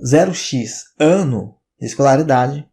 0X, ano de escolaridade.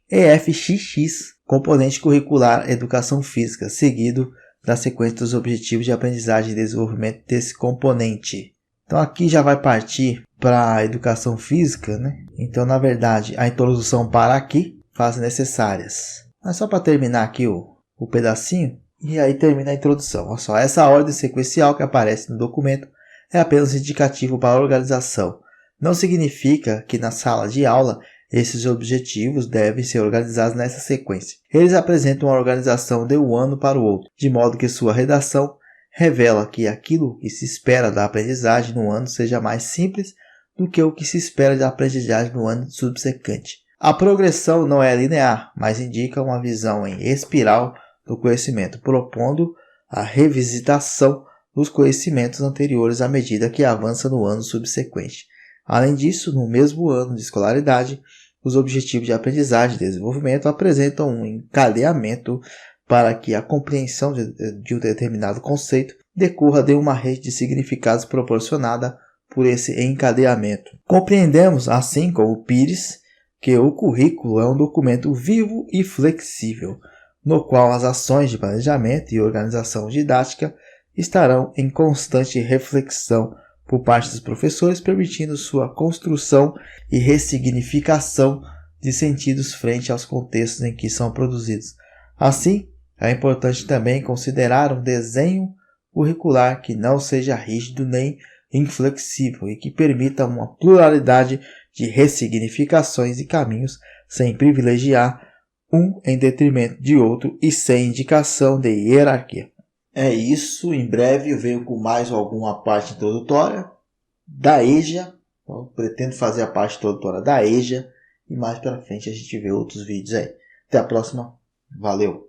EFXX, componente curricular Educação Física, seguido da sequência dos objetivos de aprendizagem e desenvolvimento desse componente. Então aqui já vai partir para a Educação Física, né? Então, na verdade, a introdução para aqui, fases necessárias. Mas só para terminar aqui o pedacinho, e aí termina a introdução. Olha só, essa ordem sequencial que aparece no documento é apenas indicativo para a organização. Não significa que na sala de aula esses objetivos devem ser organizados nessa sequência. Eles apresentam uma organização de um ano para o outro, de modo que sua redação revela que aquilo que se espera da aprendizagem no ano seja mais simples do que o que se espera da aprendizagem no ano subsequente. A progressão não é linear, mas indica uma visão em espiral do conhecimento, propondo a revisitação dos conhecimentos anteriores à medida que avança no ano subsequente. Além disso, no mesmo ano de escolaridade, os objetivos de aprendizagem e desenvolvimento apresentam um encadeamento para que a compreensão de um determinado conceito decorra de uma rede de significados proporcionada por esse encadeamento. Compreendemos, assim como Pires, que o currículo é um documento vivo e flexível, no qual as ações de planejamento e organização didática estarão em constante reflexão por parte dos professores, permitindo sua construção e ressignificação de sentidos frente aos contextos em que são produzidos. Assim, é importante também considerar um desenho curricular que não seja rígido nem inflexível e que permita uma pluralidade de ressignificações e caminhos, sem privilegiar um em detrimento de outro e sem indicação de hierarquia. É isso, em breve eu venho com mais alguma parte introdutória da EJA. Então, pretendo fazer a parte introdutória da EJA e mais para frente a gente vê outros vídeos aí. Até a próxima, valeu!